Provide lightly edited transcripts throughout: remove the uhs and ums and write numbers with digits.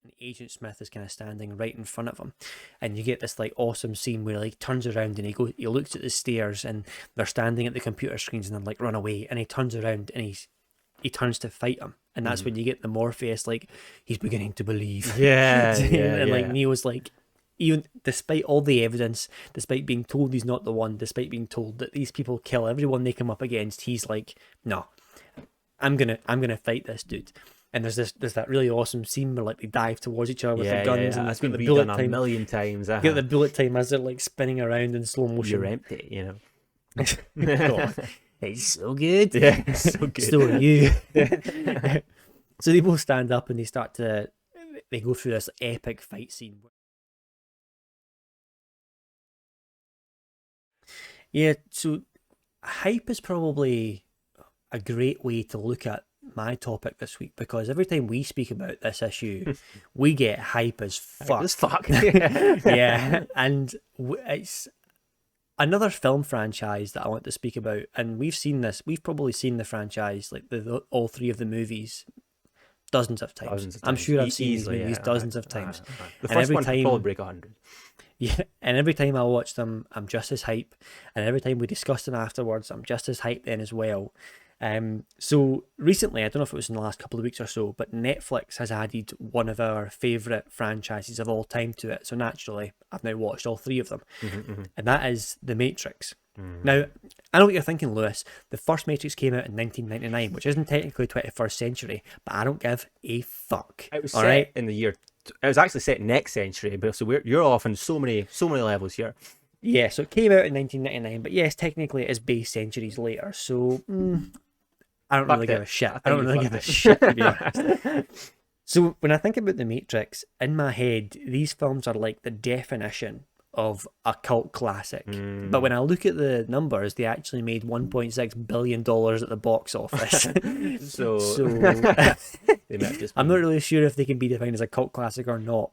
and Agent Smith is kind of standing right in front of him, and you get this like awesome scene where like turns around and he looks at the stairs and they're standing at the computer screens and they're like run away, and he turns around and he turns to fight him, and that's when you get the Morpheus like he's beginning to believe. And like Neo's like, even despite all the evidence, despite being told he's not the one, despite being told that these people kill everyone they come up against, he's like, no, I'm gonna fight this dude. And there's that really awesome scene where like they dive towards each other with the guns, and that's been the bullet redone time a million times. Get the bullet time as they're like spinning around in slow motion. You're empty, you know. God, it's so good. Yeah, it's so good. So are you. So they both stand up and they go through this epic fight scene. Yeah, so hype is probably a great way to look at my topic this week, because every time we speak about this issue, we get hype as fuck. As fuck. Yeah, and it's another film franchise that I want to speak about, and we've probably seen the franchise, like all three of the movies, dozens of times. I'm sure I've seen these movies dozens of times. The first one could probably break 100. Yeah, and every time I watch them, I'm just as hype, and every time we discuss them afterwards, I'm just as hyped then as well. So recently, I don't know if it was in the last couple of weeks or so, but Netflix has added one of our favourite franchises of all time to it. So naturally, I've now watched all three of them, and that is The Matrix. Now, I know what you're thinking, Lewis. The first Matrix came out in 1999, which isn't technically 21st century, but I don't give a fuck. It was set in the year. It was actually set next century, but so you're off on so many levels here. Yeah, so it came out in 1999, but yes, technically it is based centuries later. So I don't really give a shit. I don't really give a shit, to be honest. So when I think about The Matrix, in my head, these films are like the definition of a cult classic. But when I look at the numbers, they actually made $1.6 billion at the box office. so I'm not really sure if they can be defined as a cult classic or not.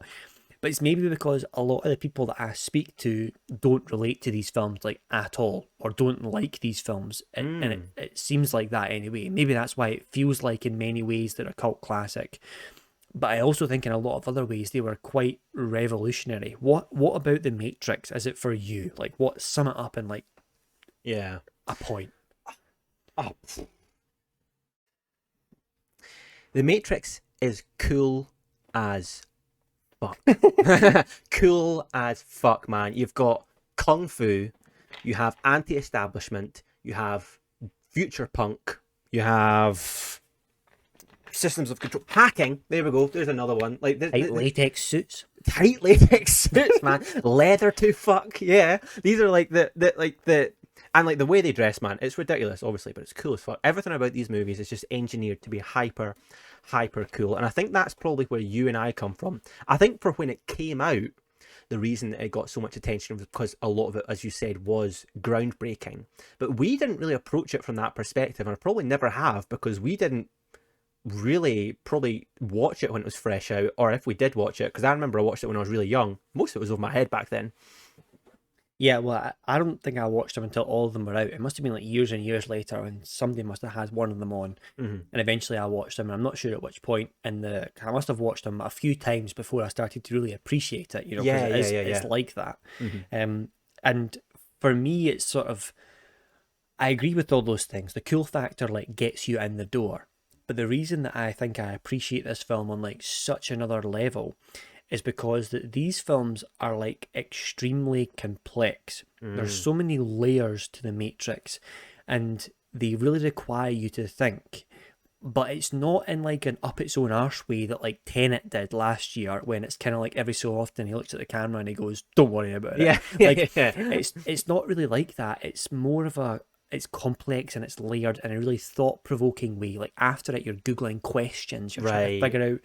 But it's maybe because a lot of the people that I speak to don't relate to these films like at all, or don't like these films. And it seems like that anyway. Maybe that's why it feels like in many ways they're a cult classic. But I also think in a lot of other ways they were quite revolutionary. What about The Matrix is it for you? Like, what, sum it up in like a point? The Matrix is cool as fuck. Cool as fuck, man. You've got kung fu, you have anti-establishment, you have future punk, you have systems of control, hacking. There we go. There's another one. Like latex suits. Tight latex suits, man. Leather to fuck. Yeah, these are like the and like the way they dress, man. It's ridiculous, obviously, but it's cool as fuck. Everything about these movies is just engineered to be hyper cool, and I think that's probably where you and I come from. I think for when it came out, the reason that it got so much attention was because a lot of it, as you said, was groundbreaking. But we didn't really approach it from that perspective, and I probably never have, because we didn't really probably watch it when it was fresh out, or if we did watch it, because I remember I watched it when I was really young. Most of it was over my head back then. Yeah, well, I don't think I watched them until all of them were out. It must have been like years and years later, and somebody must have had one of them on, and eventually I watched them, and I'm not sure at which point I must have watched them a few times before I started to really appreciate it, you know, because it's like that. And for me, it's sort of, I agree with all those things. The cool factor like gets you in the door. But the reason that I think I appreciate this film on like such another level is because that these films are like extremely complex. There's so many layers to the Matrix, and they really require you to think. But it's not in like an up its own arse way that like Tenet did last year, when it's kind of like every so often he looks at the camera and he goes, "Don't worry about it." It's not really like that. It's more of it's complex and it's layered in a really thought-provoking way. Like after it, you're Googling questions, you're trying to figure out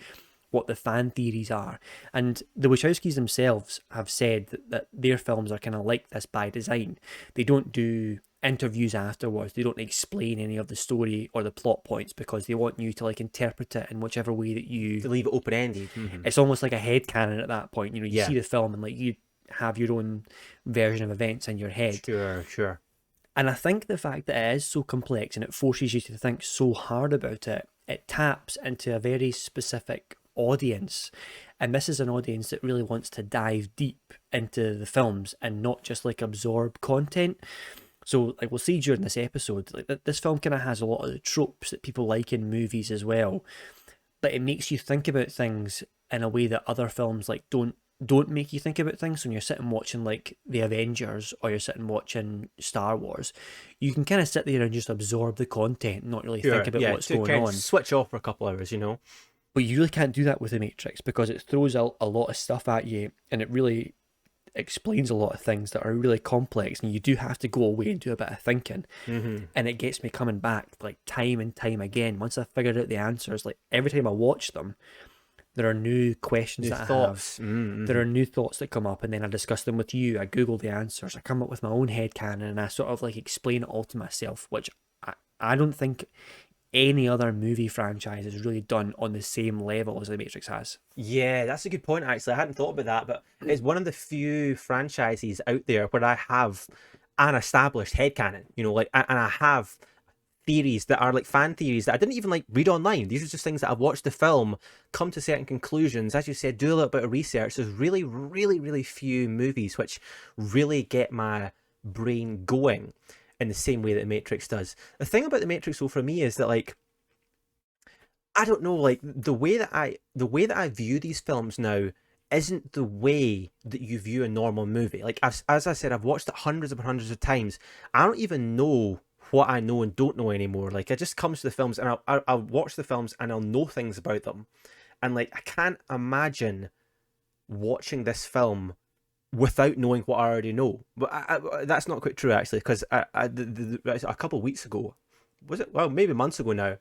what the fan theories are. And the Wachowskis themselves have said that their films are kind of like this by design. They don't do interviews afterwards. They don't explain any of the story or the plot points, because they want you to like interpret it in whichever way that you... To leave it open-ended. It's almost like a headcanon at that point. You know, you see the film and like you have your own version of events in your head. Sure. And I think the fact that it is so complex and it forces you to think so hard about it, it taps into a very specific audience. And this is an audience that really wants to dive deep into the films and not just like absorb content. So like we'll see during this episode, like this film kind of has a lot of the tropes that people like in movies as well, but it makes you think about things in a way that other films like don't make you think about things. When you're sitting watching like the Avengers or you're sitting watching Star Wars, you can kind of sit there and just absorb the content and not really think about what's going on. Switch off for a couple hours, you know. But you really can't do that with The Matrix because it throws out a lot of stuff at you, and it really explains a lot of things that are really complex, and you do have to go away and do a bit of thinking. And it gets me coming back like time and time again. Once I've figured out the answers, like every time I watch them, there are new questions that I have. There are new thoughts that come up, and then I discuss them with you. I Google the answers. I come up with my own headcanon, and I sort of like explain it all to myself, which I don't think any other movie franchise is really done on the same level as The Matrix has. Yeah, that's a good point, actually. I hadn't thought about that, but it's one of the few franchises out there where I have an established headcanon, you know, like, and I have theories that are like fan theories that I didn't even like read online. These are just things that I've watched the film, come to certain conclusions. As you said, do a little bit of research. There's really, really, really few movies which really get my brain going in the same way that The Matrix does. The thing about The Matrix, though, for me is that, like, I don't know, like the way that I view these films now isn't the way that you view a normal movie. Like, as I said, I've watched it hundreds upon hundreds of times. I don't even know what I know and don't know anymore. Like, it just comes to the films, and I'll watch the films and I'll know things about them, and like I can't imagine watching this film without knowing what I already know. But that's not quite true, actually, because a couple of weeks ago, was it? Well, maybe months ago now,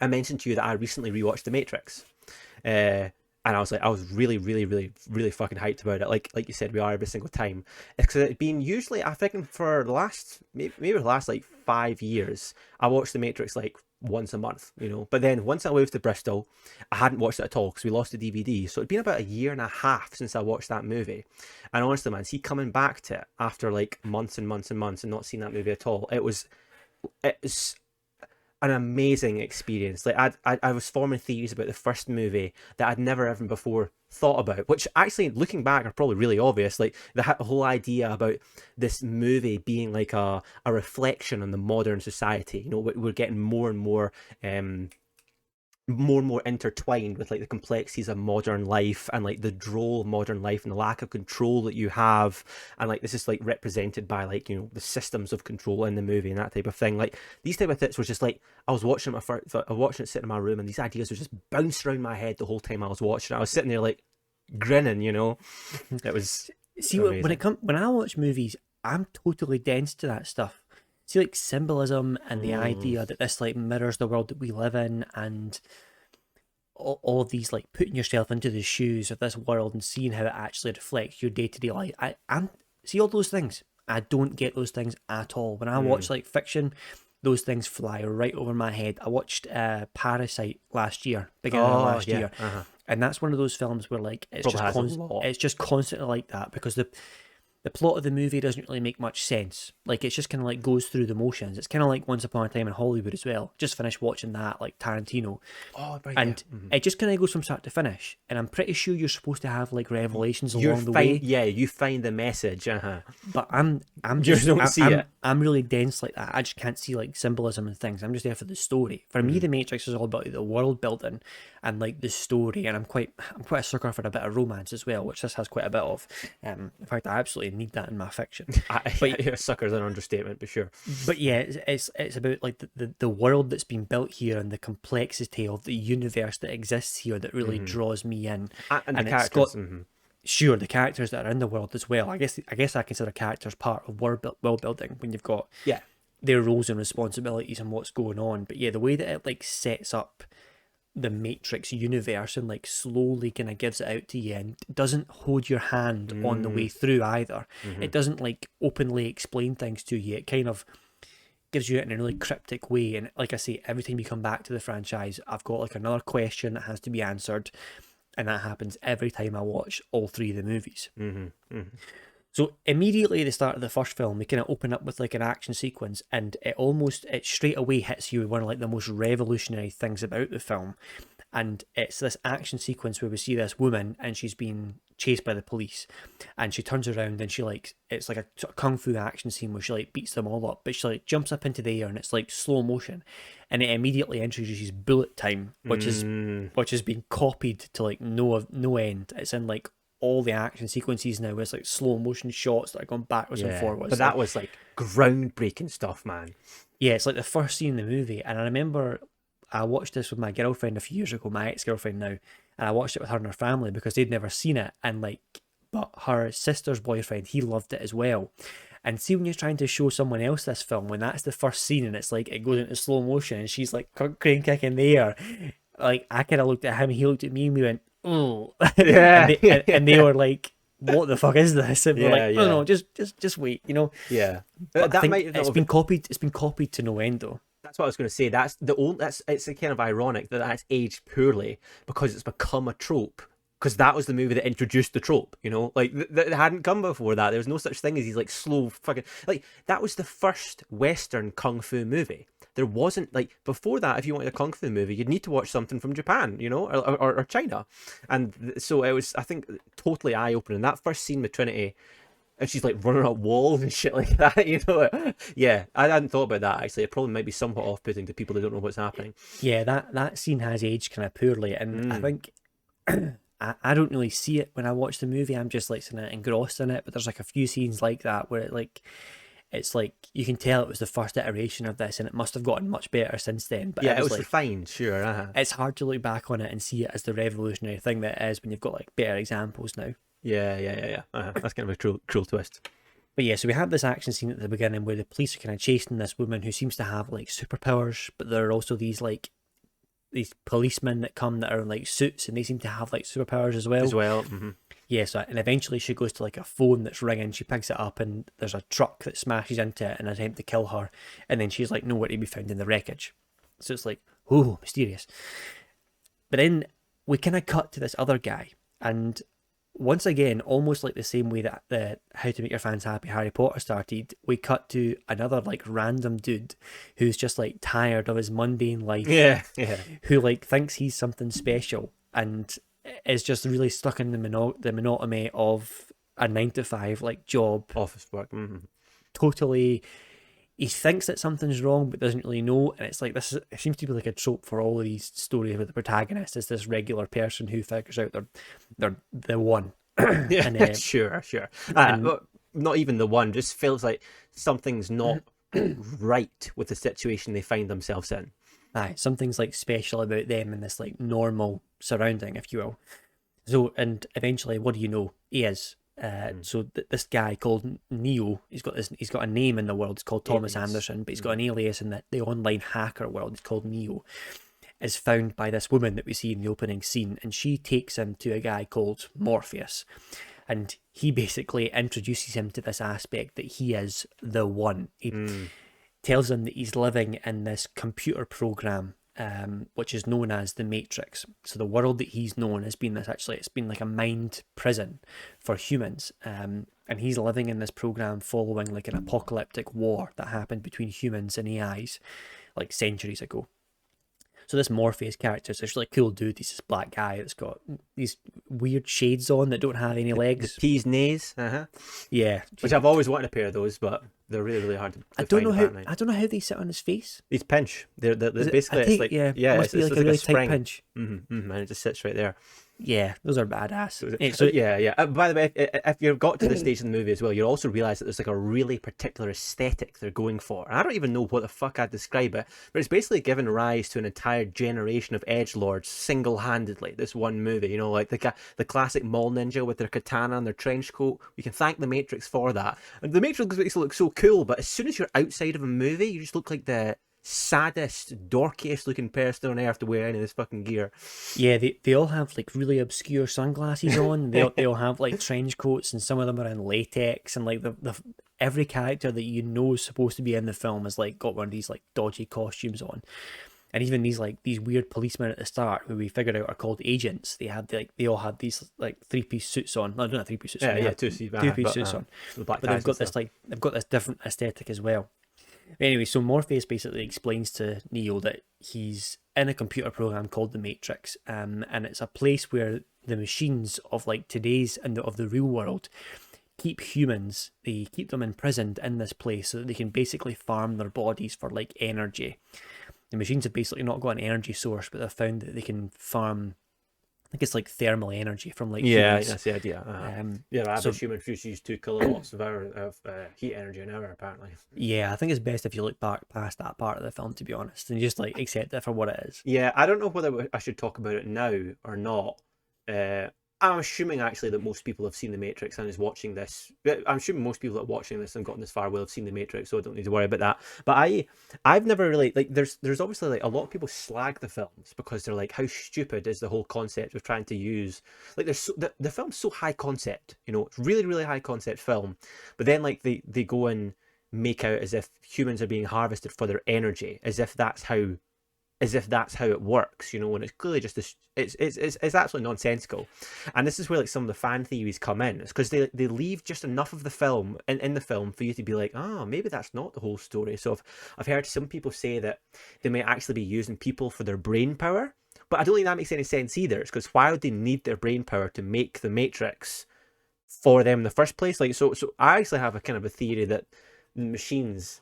I mentioned to you that I recently rewatched The Matrix. And I was really, really, really, really fucking hyped about it. Like you said, we are every single time. It's because it's been usually, I think, for the last, maybe the last like 5 years, I watched The Matrix like once a month, you know. But then once I moved to Bristol, I hadn't watched it at all because we lost the DVD. So it'd been about a year and a half since I watched that movie. And honestly, man, see, coming back to it after like months and months and months and not seeing that movie at all, it was an amazing experience. Like I was forming theories about the first movie that I'd never ever before thought about, which actually, looking back, are probably really obvious. Like the whole idea about this movie being like a reflection on the modern society. You know, we're getting more and more intertwined with like the complexities of modern life and like the droll of modern life and the lack of control that you have, and like this is like represented by like, you know, the systems of control in the movie and that type of thing. Like these type of things was just like, I was watching it sitting in my room, and these ideas were just bounced around my head the whole time I was watching it. I was sitting there like grinning, you know. It was see amazing. When I watch movies, I'm totally dense to that stuff. See, like symbolism and the idea that this like mirrors the world that we live in, and all of these like putting yourself into the shoes of this world and seeing how it actually reflects your day-to-day life. I see all those things. I don't get those things at all. When I watch like fiction, those things fly right over my head. I watched Parasite last year, beginning of last year, and that's one of those films where like it's just constantly like that, because the plot of the movie doesn't really make much sense. Like, it's just kind of like goes through the motions. It's kind of like Once Upon a Time in Hollywood as well. Just finished watching that, like Tarantino. Oh, right. And it just kind of goes from start to finish. And I'm pretty sure you're supposed to have like revelations along the way. Yeah, you find the message. But I'm really dense like that. I just can't see like symbolism and things. I'm just there for the story. For me, The Matrix is all about the world building and like the story. And I'm quite a sucker for a bit of romance as well, which this has quite a bit of. In fact, I absolutely need that in my fiction. But sucker's an understatement, but sure. But yeah, it's about like the world that's been built here and the complexity of the universe that exists here that really draws me in. And the characters. Sure, the characters that are in the world as well. I guess I consider characters part of world building when you've got their roles and responsibilities and what's going on. But yeah, the way that it like sets up the Matrix universe and like slowly kind of gives it out to you and doesn't hold your hand on the way through either. It doesn't like openly explain things to you. It kind of gives you it in a really cryptic way. And like I say, every time you come back to the franchise, I've got like another question that has to be answered, and that happens every time I watch all three of the movies. So immediately at the start of the first film, we kind of open up with like an action sequence, and it straight away hits you with one of like the most revolutionary things about the film. and it's this action sequence where we see this woman and she's being chased by the police, and she turns around and she like, it's like a sort of kung fu action scene where she like beats them all up, but she like jumps up into the air and it's like slow motion, and it immediately introduces bullet time, which is being copied to like no end. It's in like all the action sequences now, where it's like slow motion shots that are going backwards and forwards. But that was like groundbreaking stuff, man. Yeah, it's like the first scene in the movie, and I remember I watched this with my girlfriend a few years ago, my ex-girlfriend now, and I watched it with her and her family because they'd never seen it, and like, but her sister's boyfriend, he loved it as well. And see, when you're trying to show someone else this film, when that's the first scene and it's like it goes into slow motion and she's like crane kicking the air, like I kind of looked at him, he looked at me, and we went, oh, yeah, and they were like, what the fuck is this? And we're like, no, just wait, you know. Yeah, but I think it's been copied. It's been copied to no end, though. That's what I was going to say. That's the old. It's kind of ironic that that's aged poorly because it's become a trope. Because that was the movie that introduced the trope, you know, like that hadn't come before that. There was no such thing as these like slow fucking, like that was the first Western kung fu movie. There wasn't, like, before that, if you wanted a kung fu movie, you'd need to watch something from Japan, you know, or China. And so it was, I think, totally eye-opening. That first scene with Trinity, and she's like running up walls and shit like that, you know. Yeah, I hadn't thought about that, actually. It probably might be somewhat off-putting to people that don't know what's happening. Yeah, that scene has aged kind of poorly, and I think I don't really see it when I watch the movie. I'm just like sort of engrossed in it, but there's like a few scenes like that where it's like you can tell it was the first iteration of this, and it must have gotten much better since then. But yeah, it was like, refined, sure. It's hard to look back on it and see it as the revolutionary thing that it is when you've got like better examples now. Yeah. That's kind of a cruel twist. But yeah, so we have this action scene at the beginning where the police are kind of chasing this woman who seems to have like superpowers, but there are also these policemen that come that are in like suits, and they seem to have like superpowers as well. Mm-hmm. Yeah, so and eventually she goes to like a phone that's ringing, she picks it up, and there's a truck that smashes into it in an attempt to kill her, and then she's like nowhere to be found in the wreckage. So it's like, oh, mysterious. But then we kind of cut to this other guy, and once again, almost like the same way that the How to Make Your Fans Happy Harry Potter started, we cut to another like random dude who's just like tired of his mundane life. Yeah. Who like thinks he's something special and is just really stuck in the monotony of a 9-to-5 like job. Office work. Mm-hmm. Totally. He thinks that something's wrong but doesn't really know, and it's like this. It seems to be like a trope for all of these stories where the protagonist is this regular person who figures out they're the one. Yeah, and, sure. But not even the one. Just feels like something's not right with the situation they find themselves in. Aye, something's like special about them in this like normal surrounding, if you will. So, and eventually, what do you know? He is. So this guy called Neo, he's got a name in the world. It's called Thomas Anderson, but he's got an alias in the online hacker world. It's called Neo. Is found by this woman that we see in the opening scene, and she takes him to a guy called Morpheus, and he basically introduces him to this aspect that he is the one. He tells him that he's living in this computer program, which is known as the Matrix. So the world that he's known has been this, actually, it's been like a mind prison for humans. And he's living in this program following like an apocalyptic war that happened between humans and AIs like centuries ago. So this Morpheus character is this really cool dude. He's this black guy that's got these weird shades on that don't have any legs. The P's knees. Yeah. Which I've always wanted a pair of those, but they're really, really hard to I don't know how they sit on his face. These pinch. They're basically Must be like a really tight pinch. And it just sits right there. Yeah, those are badass. Yeah. By the way, if you've got to this stage in the movie as well, you also realise that there's like a really particular aesthetic they're going for. And I don't even know what the fuck I'd describe it, but it's basically given rise to an entire generation of edgelords single-handedly. This one movie, you know, like the classic mall ninja with their katana and their trench coat. We can thank The Matrix for that. And The Matrix makes it look so cool, but as soon as you're outside of a movie, you just look like the saddest, dorkiest looking person on earth to wear any of this fucking gear. Yeah, they all have like really obscure sunglasses on. They all have like trench coats, and some of them are in latex, and like the every character that you know is supposed to be in the film has like got one of these like dodgy costumes on. And even these weird policemen at the start, who we figured out are called agents, they all had these like 3-piece suits on. No, not 3-piece suits. Yeah, two-piece suits on. The But they've got this different aesthetic as well. Anyway, so Morpheus basically explains to Neo that he's in a computer program called the Matrix, and it's a place where the machines of like today's and of the real world keep humans. They keep them imprisoned in this place so that they can basically farm their bodies for like energy. The machines have basically not got an energy source, but they've found that they can farm. I think it's like thermal energy from like humans. That's the idea. The average human use 2 kilowatts of heat energy an hour, apparently. Yeah, I think it's best if you look back past that part of the film, to be honest, and just like accept it for what it is. Yeah, I don't know whether I should talk about it now or not. I'm assuming actually that most people have seen The Matrix and is watching this. I'm assuming most people that are watching this and gotten this far will have seen The Matrix, so I don't need to worry about that. But I've never really like. There's obviously like a lot of people slag the films because they're like, how stupid is the whole concept of trying to use like the film's so high concept, you know, it's really really high concept film, but then like they go and make out as if humans are being harvested for their energy, as if that's how it works, you know, and it's clearly just this. It's absolutely nonsensical, and this is where like some of the fan theories come in. It's because they leave just enough of the film in the film for you to be like, oh, maybe that's not the whole story. So I've heard some people say that they may actually be using people for their brain power, but I don't think that makes any sense either. It's because why would they need their brain power to make the Matrix for them in the first place? Like, so I actually have a kind of a theory that machines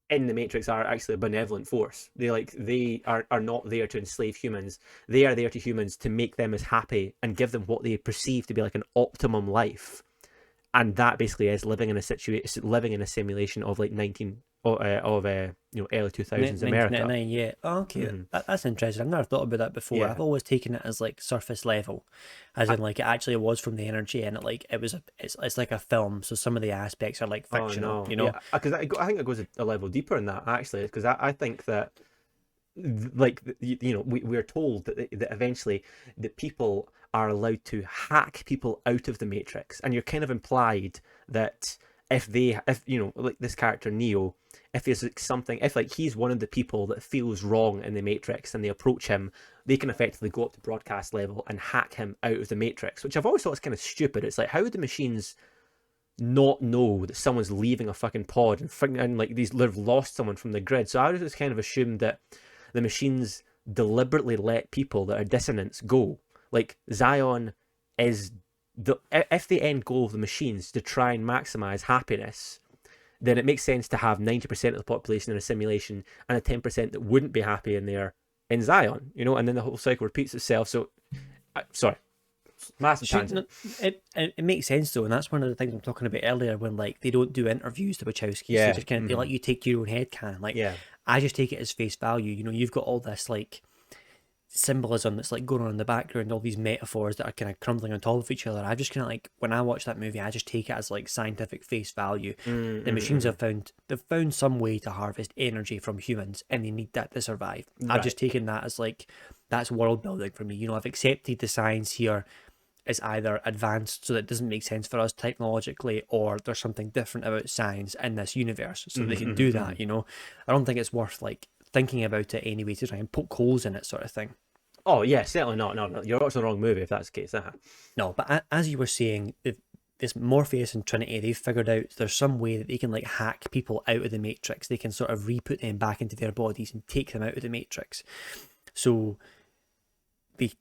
in the Matrix are actually a benevolent force. They are not there to enslave humans. They are there to humans to make them as happy and give them what they perceive to be like an optimum life. And that basically is living in a simulation of like early 2000s America. Yeah. Oh, okay. That's interesting. I've never thought about that before. Yeah. I've always taken it as like surface level, as in like it actually was from the energy, and it's like a film. So some of the aspects are like fictional. You know, because I think it goes a level deeper in that actually, because I think that like we're told that eventually that people are allowed to hack people out of the Matrix, and you're kind of implied that if like this character Neo, if there's like something, if like he's one of the people that feels wrong in the Matrix and they approach him, they can effectively go up to broadcast level and hack him out of the Matrix, which I've always thought is kind of stupid. It's like, how would the machines not know that someone's leaving a fucking pod and like they've lost someone from the grid? So I would just kind of assume that the machines deliberately let people that are dissonants go. Like Zion is if the end goal of the machines to try and maximize happiness, then it makes sense to have 90% of the population in a simulation and a 10% that wouldn't be happy in there in Zion, you know, and then the whole cycle repeats itself. So, sorry, massive tangent. It makes sense though, and that's one of the things I'm talking about earlier when like they don't do interviews, the Wachowskis. Yeah. They just kind of they let you take your own head canon. Like, I just take it as face value. You know, you've got all this like symbolism that's like going on in the background, all these metaphors that are kind of crumbling on top of each other. I just kind of like, when I watch that movie, I just take it as like scientific face value. The machines they've found some way to harvest energy from humans, and they need that to survive. Right. I've just taken that as like, that's world building for me. You know, I've accepted the science here is either advanced so that it doesn't make sense for us technologically, or there's something different about science in this universe, so they can do that. You know, I don't think it's worth like thinking about it anyway to try and poke holes in it, sort of thing. Oh yeah, certainly not. No, you're watching the wrong movie if that's the case. No, but as you were saying, this Morpheus and Trinity, they've figured out there's some way that they can like hack people out of the Matrix. They can sort of re-put them back into their bodies and take them out of the Matrix. So they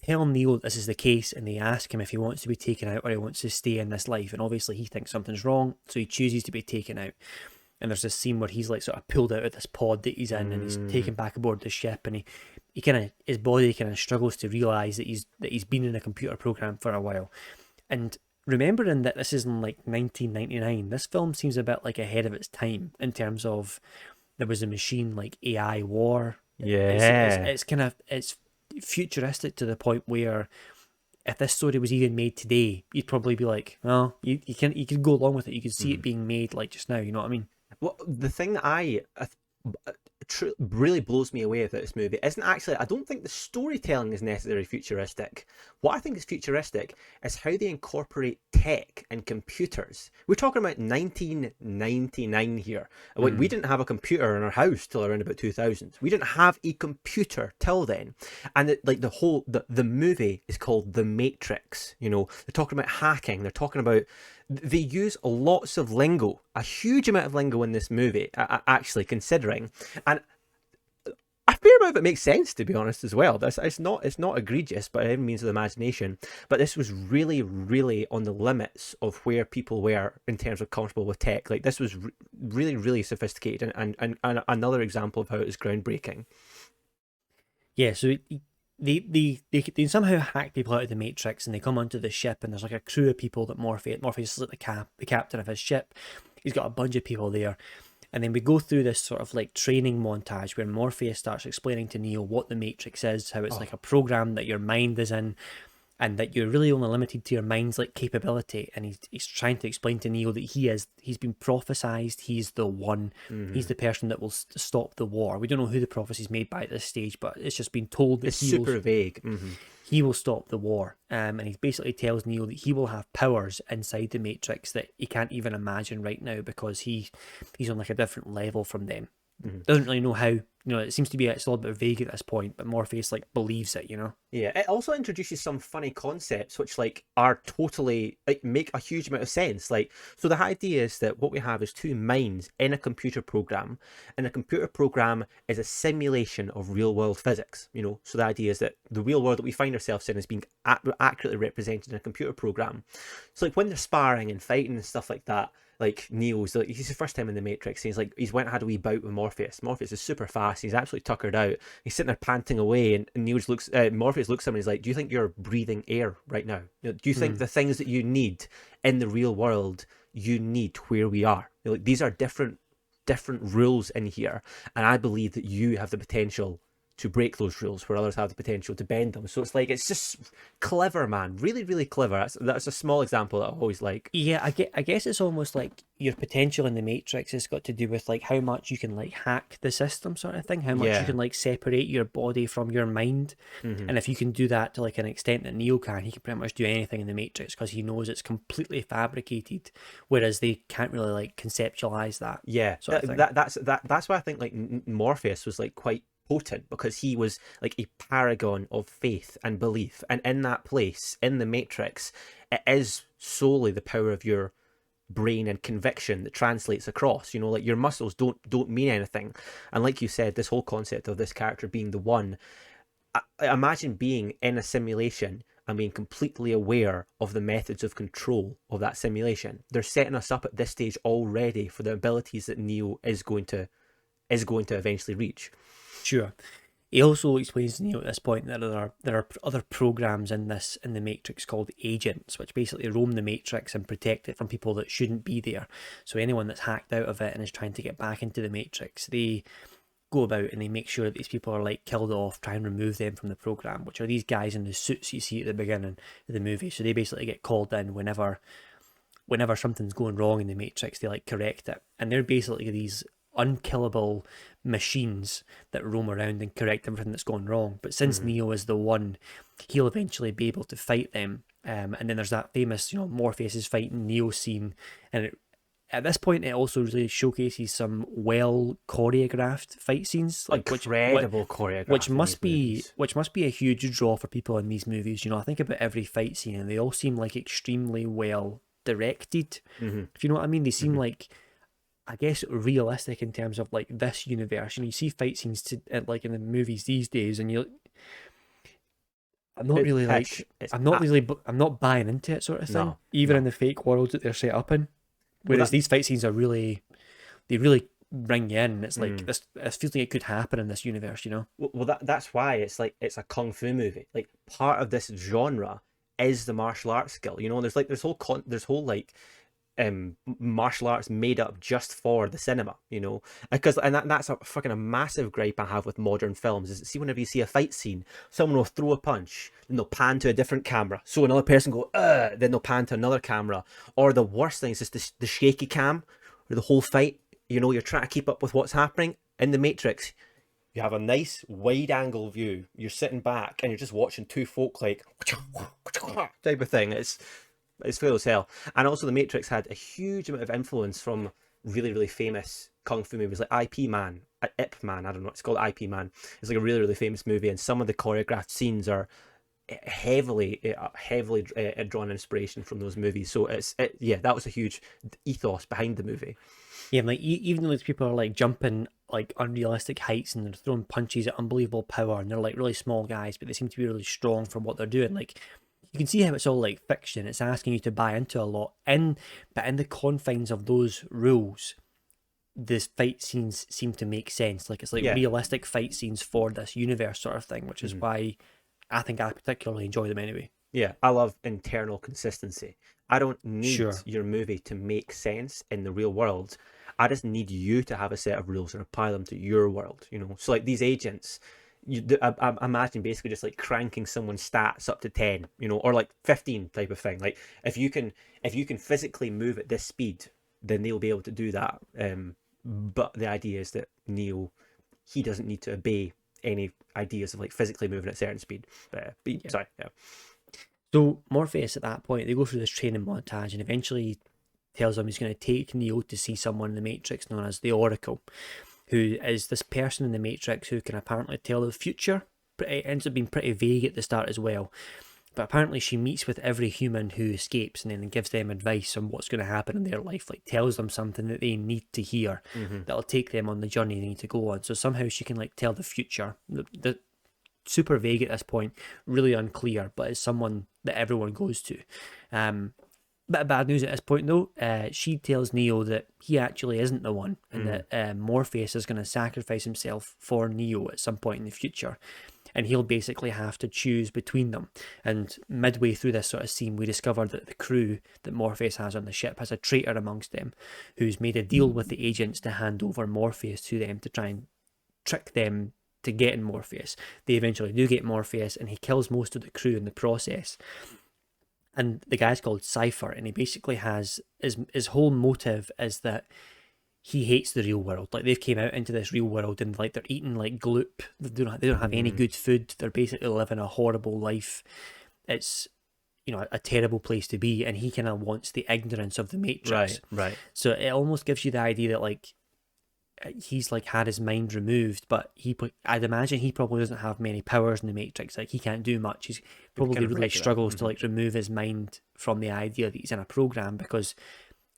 tell Neo this is the case, and they ask him if he wants to be taken out or he wants to stay in this life. And obviously he thinks something's wrong, so he chooses to be taken out. And there's this scene where he's like sort of pulled out of this pod that he's in, and he's taken back aboard the ship, and he kind of, his body kind of struggles to realise that he's been in a computer program for a while. And remembering that this is in like 1999, this film seems a bit like ahead of its time in terms of there was a machine like AI war. Yeah, it's kind of, it's futuristic to the point where if this story was even made today, you'd probably be like, oh, you could go along with it. You could see it being made like just now. You know what I mean? Well, the thing that really blows me away about this movie isn't actually, I don't think the storytelling is necessarily futuristic. What I think is futuristic is how they incorporate tech and computers. We're talking about 1999 here. We didn't have a computer in our house till around about 2000. We didn't have a computer till then. And the movie is called The Matrix. You know, they're talking about hacking. They're talking about they use lots of lingo, a huge amount of lingo in this movie, actually, considering. And a fair amount of it makes sense, to be honest, as well. It's not egregious by any means of the imagination, but this was really, really on the limits of where people were in terms of comfortable with tech. Like, this was really, really sophisticated, and another example of how it is groundbreaking. Yeah, so they somehow hack people out of the Matrix, and they come onto the ship, and there's like a crew of people that Morpheus is like the captain of his ship. He's got a bunch of people there. And then we go through this sort of like training montage where Morpheus starts explaining to Neo what the Matrix is, how it's like a program that your mind is in, and that you're really only limited to your mind's like capability. And he's trying to explain to Neo that he's been prophesized, he's the one, he's the person that will stop the war. We don't know who the prophecy's made by at this stage, but it's just been told that it's super vague. He will stop the war, and he basically tells Neo that he will have powers inside the Matrix that he can't even imagine right now, because he's on like a different level from them. Doesn't really know how. It seems to be it's a little bit vague at this point, but Morpheus like believes it. Yeah, it also introduces some funny concepts which like are totally like make a huge amount of sense. Like, so the idea is that what we have is two minds in a computer program, and a computer program is a simulation of real world physics. So the idea is that the real world that we find ourselves in is being accurately represented in a computer program. So like when they're sparring and fighting and stuff like that, like Neo's like, he's the first time in the Matrix, and he's went and had a wee bout with Morpheus. Morpheus is super fast, he's absolutely tuckered out, he's sitting there panting away, and Morpheus looks at him and he's like, do you think you're breathing air right now? Do you think the things that you need in the real world you need where we are? Like, these are different rules in here, and I believe that you have the potential to break those rules where others have the potential to bend them. So it's just clever, man. Really, really clever. That's a small example that I always like. Yeah, I guess it's almost like your potential in the Matrix has got to do with like how much you can like hack the system, sort of thing. How much you can like separate your body from your mind. And if you can do that to like an extent that Neo can, he can pretty much do anything in the Matrix because he knows it's completely fabricated, whereas they can't really like conceptualize that. Yeah, sort of thing. That's why I think like Morpheus was like quite potent, because he was like a paragon of faith and belief, and in that place in the Matrix, it is solely the power of your brain and conviction that translates across. Like your muscles don't mean anything. And like you said, this whole concept of this character being the one, I imagine being in a simulation and being completely aware of the methods of control of that simulation. They're setting us up at this stage already for the abilities that Neo is going to eventually reach. Sure. He also explains to Neo at this point that there are other programs in the Matrix called agents, which basically roam the Matrix and protect it from people that shouldn't be there. So anyone that's hacked out of it and is trying to get back into the Matrix, they go about and they make sure that these people are like killed off, try and remove them from the program, which are these guys in the suits you see at the beginning of the movie. So they basically get called in whenever something's going wrong in the Matrix, they like correct it. And they're basically these unkillable machines that roam around and correct everything that's gone wrong. But since Neo is the one, he'll eventually be able to fight them. And then there's that famous, Morpheus is fighting Neo scene, and at this point it also really showcases some well choreographed fight scenes, like incredible choreography, which must be a huge draw for people in these movies. I think about every fight scene and they all seem like extremely well directed. If you know what I mean, they seem like, I guess, realistic in terms of like this universe. You see fight scenes like in the movies these days, and I'm not buying into it, sort of thing. In the fake worlds that they're set up in. Whereas these fight scenes are they really bring you in. It's like this. It feels like it could happen in this universe, Well, that's why it's a kung fu movie. Like, part of this genre is the martial arts skill. There's whole martial arts made up just for the cinema, that's a massive gripe I have with modern films. Is, see, whenever you see a fight scene, someone will throw a punch, then they'll pan to a different camera, so another person go then they'll pan to another camera, or the worst thing is just the shaky cam, where the whole fight, you're trying to keep up with what's happening. In the Matrix, you have a nice wide angle view, you're sitting back and you're just watching two folk like type of thing. It's fair as hell. And also the Matrix had a huge amount of influence from really, really famous kung fu movies like Ip Man, I don't know, it's called Ip Man. It's like a really, really famous movie, and some of the choreographed scenes are heavily drawn inspiration from those movies. So yeah, that was a huge ethos behind the movie. Yeah, like even though these people are like jumping like unrealistic heights and they're throwing punches at unbelievable power, and they're like really small guys, but they seem to be really strong from what they're doing. Like you can see how it's all like fiction. It's asking you to buy into a lot, but in the confines of those rules, this fight scenes seem to make sense. Like it's like Yeah. realistic fight scenes for this universe sort of thing, which is why I think I particularly enjoy them anyway. Yeah, I love internal consistency. I don't need Sure. your movie to make sense in the real world. I just need you to have a set of rules and apply them to your world, you know? So like these agents, I imagine basically just like cranking someone's stats up to 10, you know, or like 15 type of thing. Like if you can physically move at this speed, then they'll be able to do that. But the idea is that Neo, he doesn't need to obey any ideas of like physically moving at a certain speed. Yeah. Sorry, yeah. So Morpheus at that point, they go through this training montage and eventually tells him he's going to take Neo to see someone in the Matrix known as the Oracle, who is this person in the Matrix who can apparently tell the future. It ends up being pretty vague at the start as well. But apparently she meets with every human who escapes and then gives them advice on what's going to happen in their life, like tells them something that they need to hear that'll take them on the journey they need to go on. So somehow she can like tell the future. The super vague at this point, really unclear, but it's someone that everyone goes to. Bit of bad news at this point though. She tells Neo that he actually isn't the one, and that Morpheus is going to sacrifice himself for Neo at some point in the future, and he'll basically have to choose between them. And midway through this sort of scene, we discover that the crew that Morpheus has on the ship has a traitor amongst them, who's made a deal with the agents to hand over Morpheus to them to try and trick them to getting Morpheus. They eventually do get Morpheus, and he kills most of the crew in the process. And the guy's called Cypher, and he basically has his whole motive is that he hates the real world. Like they've came out into this real world and like they're eating like gloop. They don't have any good food. They're basically living a horrible life. It's, you know, a terrible place to be, and he kind of wants the ignorance of the Matrix. Right. So it almost gives you the idea that like he's like had his mind removed, but I'd imagine he probably doesn't have many powers in the Matrix. Like he can't do much. He's probably kind of really regular. struggles to like remove his mind from the idea that he's in a program, because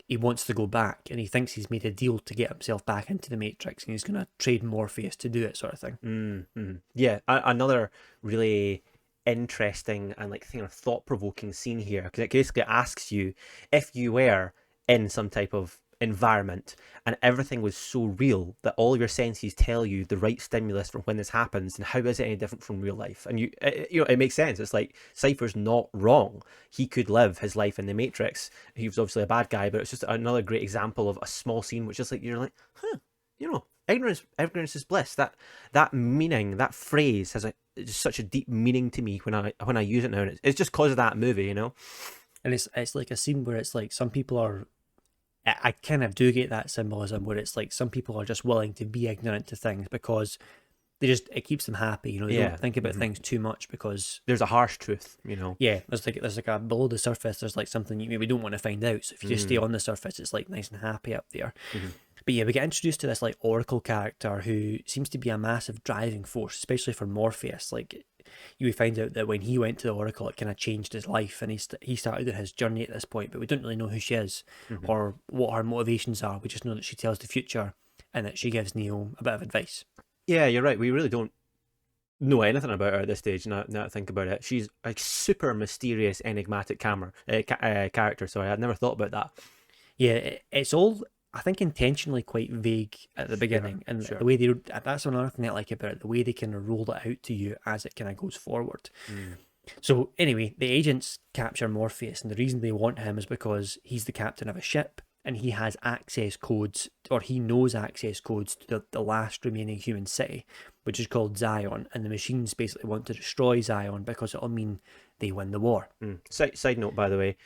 he wants to go back and he thinks he's made a deal to get himself back into the Matrix, and he's going to trade Morpheus to do it, sort of thing. Yeah, another really interesting and like kind of thought-provoking scene here, because it basically asks you, if you were in some type of environment and everything was so real that all your senses tell you the right stimulus for when this happens, and how is it any different from real life? And it makes sense. It's like Cypher's not wrong. He could live his life in the Matrix. He was obviously a bad guy, but it's just another great example of a small scene which is like, you're like, ignorance is bliss. That meaning, that phrase has just such a deep meaning to me when I use it now, and it's just cause of that movie, you know. And it's like a scene where it's like some people are, I kind of do get that symbolism where it's like some people are just willing to be ignorant to things because it keeps them happy, you know. They don't think about things too much because there's a harsh truth, you know. Yeah, there's like a below the surface. There's like something you maybe don't want to find out. So if you just stay on the surface, it's like nice and happy up there. But yeah, we get introduced to this like Oracle character who seems to be a massive driving force, especially for Morpheus. Like you find out that when he went to the Oracle, it kind of changed his life, and he started on his journey at this point. But we don't really know who she is or what her motivations are. We just know that she tells the future and that she gives Neo a bit of advice. Yeah, you're right. We really don't know anything about her at this stage. Now I think about it, she's a super mysterious, enigmatic character. Sorry, I'd never thought about that. Yeah, it's all, I think, intentionally quite vague at the beginning, and the way that's another thing I like about it, the way they kind of roll it out to you as it kind of goes forward. So anyway, the agents capture Morpheus, and the reason they want him is because he's the captain of a ship, and he has access codes, or he knows access codes to the last remaining human city, which is called Zion, and the machines basically want to destroy Zion because it'll mean they win the war. Side note, by the way,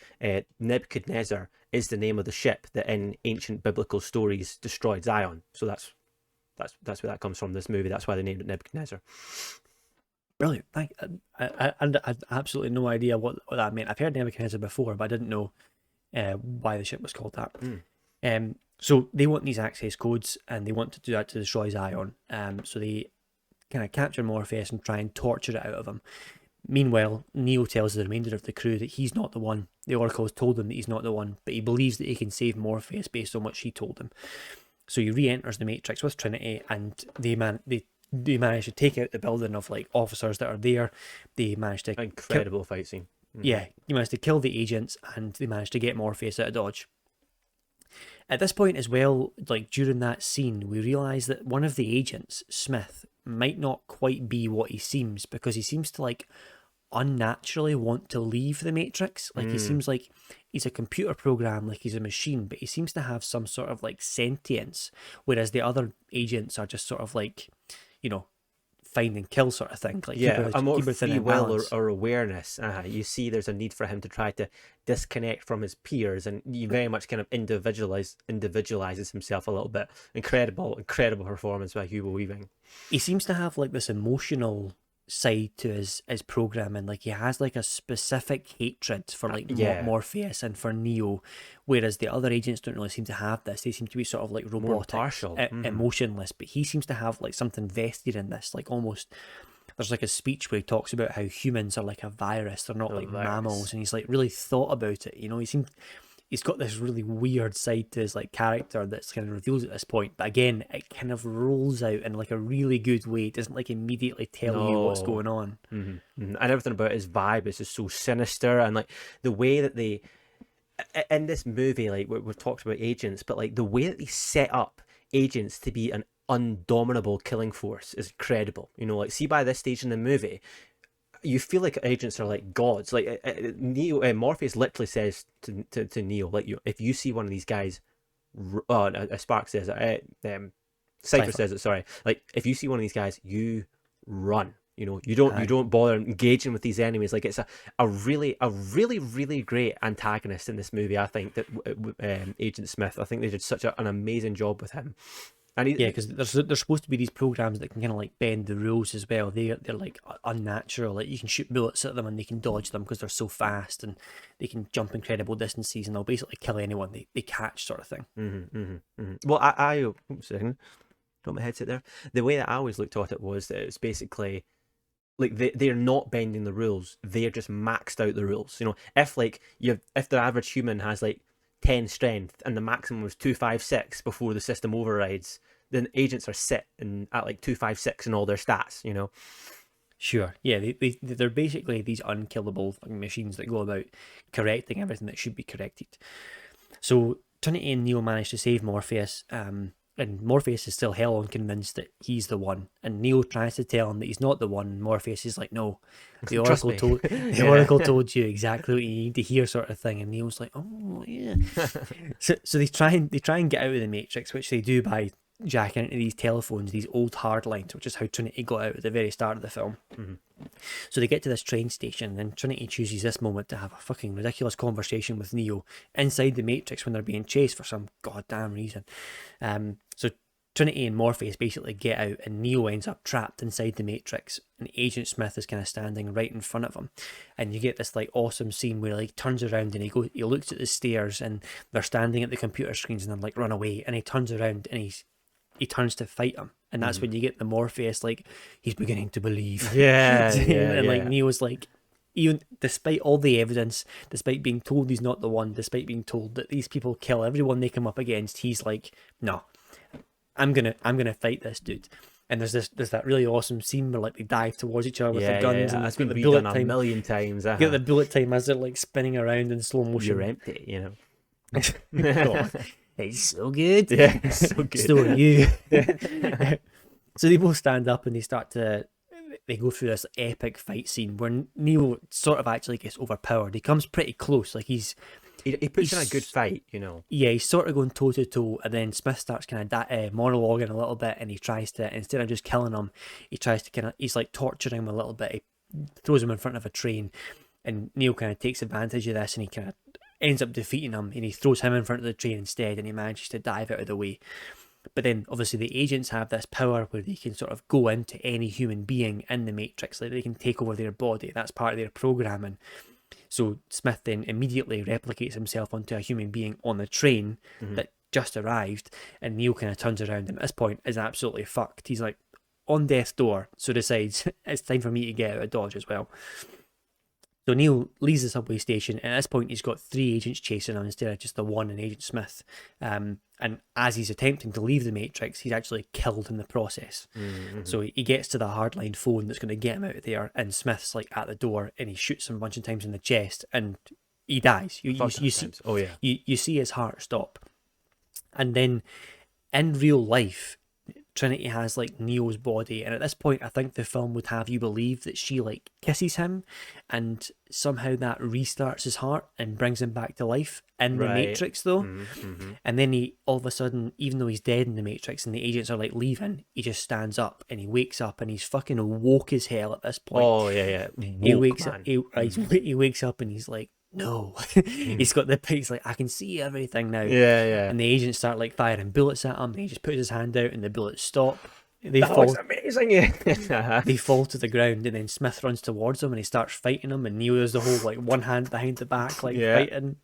Nebuchadnezzar is the name of the ship that in ancient biblical stories destroyed Zion. So that's where that comes from, this movie. That's why they named it Nebuchadnezzar. Brilliant. I had absolutely no idea what that meant. I've heard Nebuchadnezzar before, but I didn't know why the ship was called that. So they want these access codes, and they want to do that to destroy Zion. So they kind of capture Morpheus and try and torture it out of him. Meanwhile, Neo tells the remainder of the crew that he's not the one. The Oracle has told him that he's not the one, but he believes that he can save Morpheus based on what she told him. So he re-enters the Matrix with Trinity, and they manage to take out the building of like officers that are there. They manage to incredible fight scene. Yeah, he managed to kill the agents, and they managed to get Morpheus out of Dodge. At this point as well, like during that scene, we realise that one of the agents, Smith, might not quite be what he seems, because he seems to like unnaturally want to leave the Matrix. Like he seems like he's a computer program, like he's a machine, but he seems to have some sort of like sentience, whereas the other agents are just sort of like, you know, find and kill sort of thing. Like a more free will or awareness. You see there's a need for him to try to disconnect from his peers, and he very much kind of individualizes himself a little bit. Incredible performance by Hugo Weaving. He seems to have like this emotional side to his programming. Like he has like a specific hatred for like Morpheus and for Neo, whereas the other agents don't really seem to have this. They seem to be sort of like robotic, partial, emotionless, but he seems to have like something vested in this. Like almost there's like a speech where he talks about how humans are like a virus, they're not like mammals, and he's like really thought about it, you know. He's got this really weird side to his like character that's kind of revealed at this point, but again, it kind of rolls out in like a really good way. It doesn't like immediately tell you what's going on. And everything about his vibe is just so sinister, and like the way that they in this movie, like we've talked about agents, but like the way that they set up agents to be an undominable killing force is incredible. You know, like see by this stage in the movie, you feel like agents are like gods. Like Morpheus literally says to Neo, like, if you see one of these guys, Spark says it, Cypher says it. Sorry, like if you see one of these guys, you run. You know, you don't bother engaging with these enemies. Like it's a really great antagonist in this movie. I think that Agent Smith. I think they did such an amazing job with him. And because there's supposed to be these programs that can kind of like bend the rules as well. They're like unnatural. Like you can shoot bullets at them and they can dodge them because they're so fast, and they can jump incredible distances, and they'll basically kill anyone they catch, sort of thing. Well, I oops, a second, got my headset there. The way that I always looked at it was that it's basically like they're not bending the rules. They're just maxed out the rules. You know, if the average human has like 10 strength and the maximum was 256 before the system overrides, then agents are sitting at like 256 in all their stats, you know. Sure, yeah, they're basically these unkillable machines that go about correcting everything that should be corrected. So Trinity and Neo manage to save Morpheus, and Morpheus is still hell on convinced that he's the one, and Neo tries to tell him that he's not the one. Morpheus is like, no, the Oracle told you exactly what you need to hear, sort of thing. And Neo's like, oh yeah. so they try and get out of the Matrix, which they do by jacking into these telephones, these old hard lines, which is how Trinity got out at the very start of the film. So they get to this train station, and then Trinity chooses this moment to have a fucking ridiculous conversation with Neo inside the Matrix when they're being chased for some goddamn reason. So Trinity and Morpheus basically get out, and Neo ends up trapped inside the Matrix, and Agent Smith is kind of standing right in front of him. And you get this like awesome scene where he turns around and he looks at the stairs, and they're standing at the computer screens, and they're like, run away, and he turns around and he turns to fight him, and that's when you get the Morpheus like he's beginning to believe. And like Neo's like, even despite all the evidence, despite being told he's not the one, despite being told that these people kill everyone they come up against, he's like, no, I'm gonna fight this dude. And there's that really awesome scene where like they dive towards each other with the guns, and that's been redone a million times. Get the bullet time as they're like spinning around in slow motion. You're empty, you know. It's so good. Yeah, it's so good. So are you. So they both stand up and they go through this epic fight scene where Neo sort of actually gets overpowered. He comes pretty close, like he puts in a good fight, you know. Yeah, he's sort of going toe to toe, and then Smith starts kind of monologuing a little bit, and he tries to, instead of just killing him, he's like torturing him a little bit. He throws him in front of a train, and Neo kind of takes advantage of this, and he kind of ends up defeating him, and he throws him in front of the train instead, and he manages to dive out of the way. But then obviously the agents have this power where they can sort of go into any human being in the Matrix, like they can take over their body. That's part of their programming. So Smith then immediately replicates himself onto a human being on the train that just arrived, and Neo kind of turns around and at this point is absolutely fucked. He's like, on death's door, so decides it's time for me to get out of Dodge as well. So Neo leaves the subway station, and at this point he's got 3 agents chasing him instead of just the one and Agent Smith. And as he's attempting to leave the Matrix, he's actually killed in the process. Mm-hmm. So he gets to the hardline phone that's going to get him out of there, and Smith's like at the door, and he shoots him a bunch of times in the chest, and he dies. You see, oh yeah, you see his heart stop. And then in real life, Trinity has like Neo's body, and at this point I think the film would have you believe that she like kisses him, and somehow that restarts his heart and brings him back to life in the Matrix though. And then he all of a sudden, even though he's dead in the Matrix and the agents are like leaving, he just stands up and he wakes up and he's fucking woke as hell at this point. Oh yeah. He wakes up, he wakes up and he's like, no. He's got he's like, I can see everything now. Yeah. And the agents start like firing bullets at him, and he just puts his hand out and the bullets stop. That was amazing. They fall to the ground, and then Smith runs towards him and he starts fighting him, and Neo does the whole like one hand behind the back like fighting,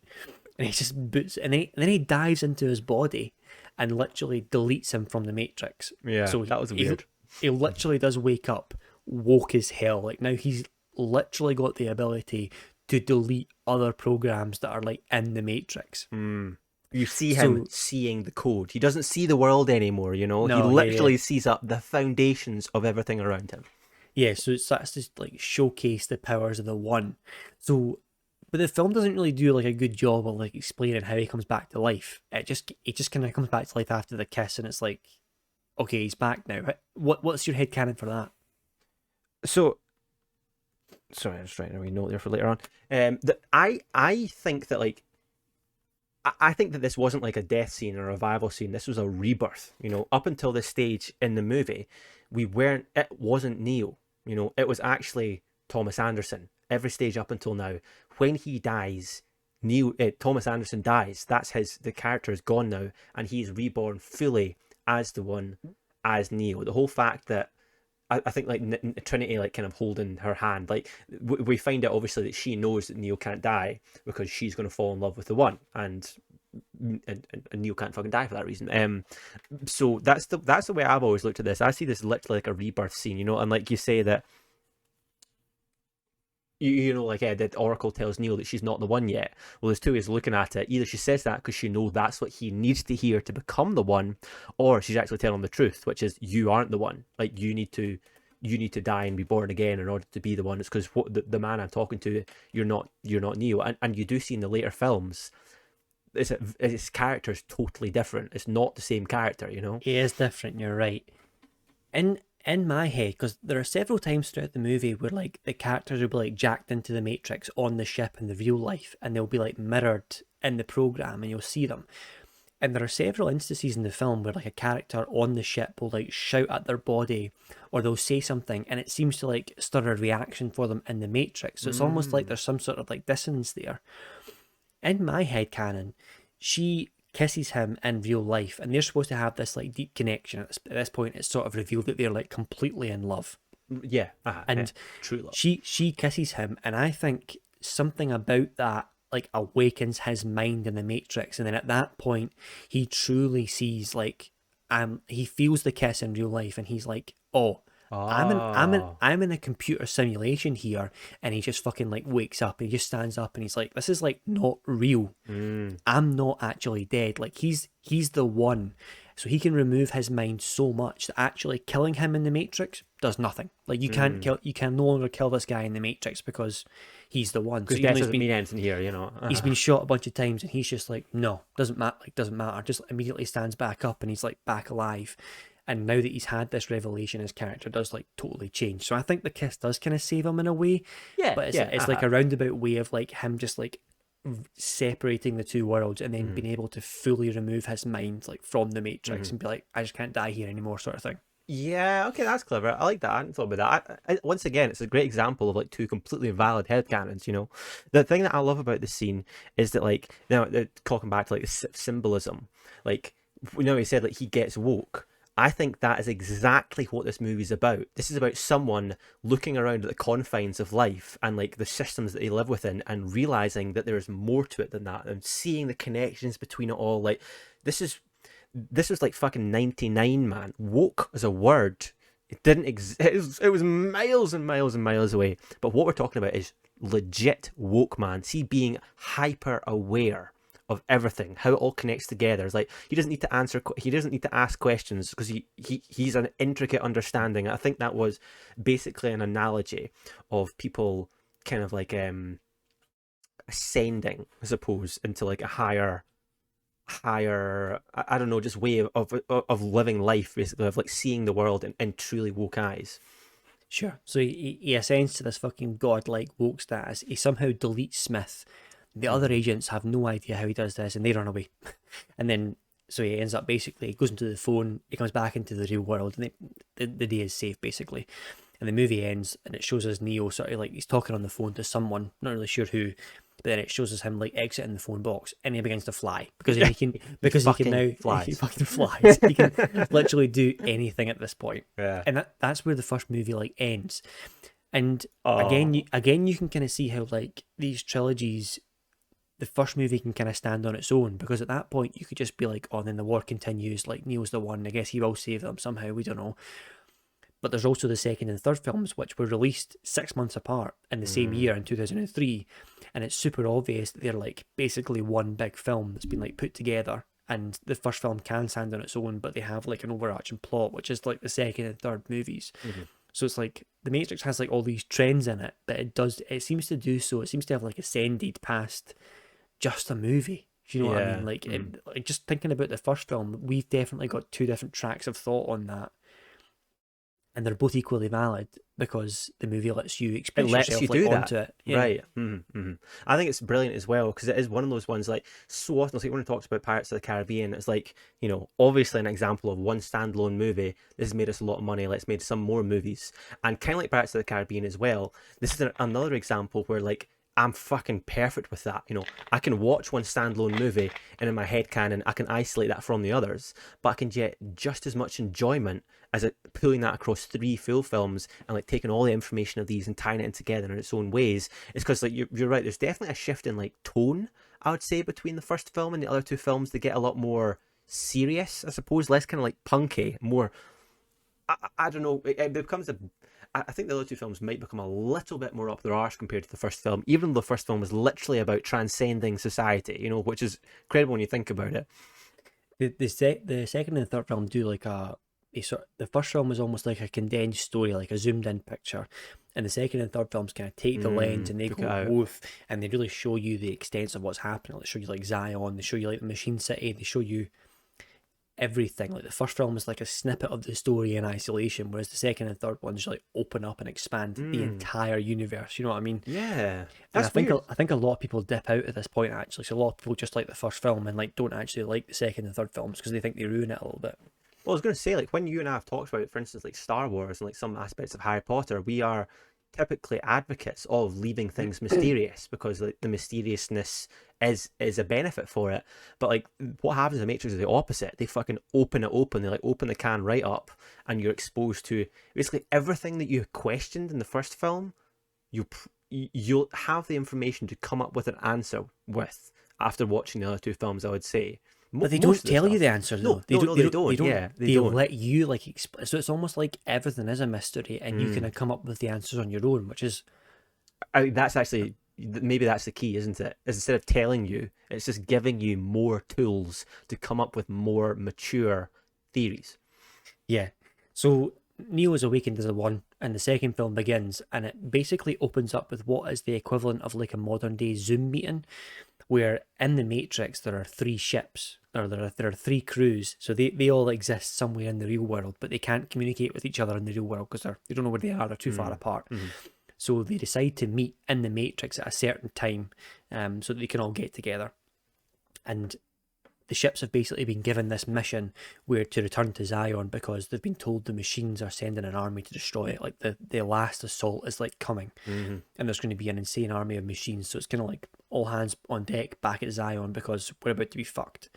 and he just boots, and then he dives into his body and literally deletes him from the Matrix. Yeah, so that was weird. He literally does wake up woke as hell. Like now he's literally got the ability to delete other programs that are like in the Matrix. You see him seeing the code. He doesn't see the world anymore, you know? No, he literally sees up the foundations of everything around him. Yeah, so that's just like showcase the powers of the One. So, but the film doesn't really do like a good job of like explaining how he comes back to life. He just kind of comes back to life after the kiss, and it's like, okay, he's back now. What's your headcanon for that? So, sorry, I was writing a wee note there for later on. I think that like, I think that this wasn't like a death scene or a revival scene. This was a rebirth. You know, up until this stage in the movie, it wasn't Neo. You know, it was actually Thomas Anderson. Every stage up until now, when he dies, Thomas Anderson dies. That's the character is gone now, and he's reborn fully as the One, as Neo. The whole fact that I think like Trinity like kind of holding her hand, like we find out obviously that she knows that Neo can't die because she's going to fall in love with the One, and Neo can't fucking die for that reason. So that's the way I've always looked at this. I see this literally like a rebirth scene, you know, and like you say that you know, like that Oracle tells Neo that she's not the One yet. Well, there's two ways of looking at it. Either she says that because she knows that's what he needs to hear to become the One, or she's actually telling him the truth, which is you aren't the One. Like you need to die and be born again in order to be the One. It's because the man I'm talking to, you're not Neo. And you do see in the later films, his character is totally different. It's not the same character, you know. He is different. You're right. In my head, because there are several times throughout the movie where like the characters will be like jacked into the Matrix on the ship in the real life, and they'll be like mirrored in the program, and you'll see them. And there are several instances in the film where like a character on the ship will like shout at their body, or they'll say something, and it seems to like stir a reaction for them in the Matrix. So it's almost like there's some sort of like dissonance there. In my head canon, she kisses him in real life, and they're supposed to have this like deep connection. At this point, it's sort of revealed that they're like completely in love. Yeah, and true love. She kisses him, and I think something about that like awakens his mind in the Matrix, and then at that point, he truly sees like he feels the kiss in real life, and he's like, oh. I'm in a computer simulation here, and he just fucking like wakes up and he just stands up and he's like, this is like not real. I'm not actually dead. Like he's the One, so he can remove his mind so much that actually killing him in the Matrix does nothing. Like you can no longer kill this guy in the Matrix because he's the One. Because so death doesn't mean anything here, you know. He's been shot a bunch of times, and he's just like, no, doesn't matter. Just immediately stands back up, and he's like back alive. And now that he's had this revelation, his character does like totally change. So I think the kiss does kind of save him in a way. Yeah, but it's like a roundabout way of like him just like separating the two worlds, and then being able to fully remove his mind like from the Matrix and be like, I just can't die here anymore, sort of thing. Yeah, okay, that's clever. I like that. I hadn't thought about that. Once again, it's a great example of like two completely valid headcanons, you know. The thing that I love about this scene is that like, now talking back to like the symbolism, like, you know, he said like he gets woke. I think that is exactly what this movie's about. This is about someone looking around at the confines of life and like the systems that they live within, and realizing that there is more to it than that, and seeing the connections between it all. Like this was like fucking 99, man. Woke as a word It didn't exist. It was miles and miles and miles away. But what we're talking about is legit woke man. See, being hyper aware of everything, how it all connects together. It's like he doesn't need to answer. He doesn't need to ask questions because he's an intricate understanding. I think that was basically an analogy of people kind of like ascending, I suppose, into like a higher I don't know, just way of living life, basically, of like seeing the world in truly woke eyes. Sure. So he ascends to this fucking godlike woke status. He somehow deletes Smith. The other agents have no idea how he does this, and they run away. And then, so he ends up basically, he goes into the phone, he comes back into the real world, and the day is safe, basically. And the movie ends, and it shows us Neo sort of like, he's talking on the phone to someone, not really sure who, but then it shows us him like exiting the phone box, and he begins to fly because he can now flies. He fucking flies. He can literally do anything at this point. Yeah. And that's where the first movie like ends. And again you can kind of see how like these trilogies, the first movie can kind of stand on its own, because at that point you could just be like, oh, then the war continues, like Neo's the one, I guess he will save them somehow, we don't know. But there's also the second and third films, which were released 6 months apart in the same year in 2003, and it's super obvious that they're like basically one big film that's been like put together, and the first film can stand on its own, but they have like an overarching plot, which is like the second and third movies. So it's like the Matrix has like all these trends in it, but it seems to do so, it seems to have like ascended past just a movie. Do you know what I mean? Like, like just thinking about the first film, we've definitely got two different tracks of thought on that, and they're both equally valid because the movie lets you express yourself like, onto it. Yeah. Right. I think it's brilliant as well, because it is one of those ones, like, so often, like when it talks about Pirates of the Caribbean, it's like, you know, obviously an example of one standalone movie. This has made us a lot of money. Let's make some more movies. And kind of like Pirates of the Caribbean as well, this is another example where, like, I'm fucking perfect with that. You know, I can watch one standalone movie, and in my head canon, I can isolate that from the others, but I can get just as much enjoyment as it pulling that across 3 full films and like taking all the information of these and tying it in together in its own ways. It's because like you're right. There's definitely a shift in like tone, I would say, between the first film and the other 2 films. They get a lot more serious, I suppose, less kind of like punky, more. I don't know. It becomes a. I think the other 2 films might become a little bit more up their arse compared to the first film, even though the first film was literally about transcending society, you know, which is incredible when you think about it. The second and third film do like the first film was almost like a condensed story, like a zoomed in picture, and the second and third films kind of take the lens and they go both, and they really show you the extent of what's happening. They show you like Zion, they show you like the Machine City, they show you everything. Like the first film is like a snippet of the story in isolation, whereas the second and third ones like open up and expand the entire universe. You know what I mean? Yeah, and I think a lot of people dip out at this point actually. So a lot of people just like the first film and like don't actually like the second and third films because they think they ruin it a little bit. Well, I was going to say, like, when you and I have talked about, for instance, like Star Wars and like some aspects of Harry Potter, we are typically advocates of leaving things mysterious because like the mysteriousness is a benefit for it. But like what happens in the Matrix is the opposite. They fucking open it open. They like open the can right up, and you're exposed to basically everything that you questioned in the first film. You'll have the information to come up with an answer with after watching the other 2 films, I would say. But they don't tell you the answer, though. They don't. Yeah, they don't let you like so it's almost like everything is a mystery, and you can come up with the answers on your own, which is. That's actually maybe that's the key, isn't it? Is instead of telling you, it's just giving you more tools to come up with more mature theories. Yeah. So Neo is awakened as a one, and the second film begins, and it basically opens up with what is the equivalent of like a modern day Zoom meeting, where in the Matrix there are 3 ships, or there are 3 crews, so they all exist somewhere in the real world, but they can't communicate with each other in the real world because they don't know where they are, they're too far apart. So they decide to meet in the Matrix at a certain time, so that they can all get together. And the ships have basically been given this mission where to return to Zion because they've been told the machines are sending an army to destroy it. Like the last assault is like coming, and there's going to be an insane army of machines. So it's kind of like all hands on deck back at Zion because we're about to be fucked.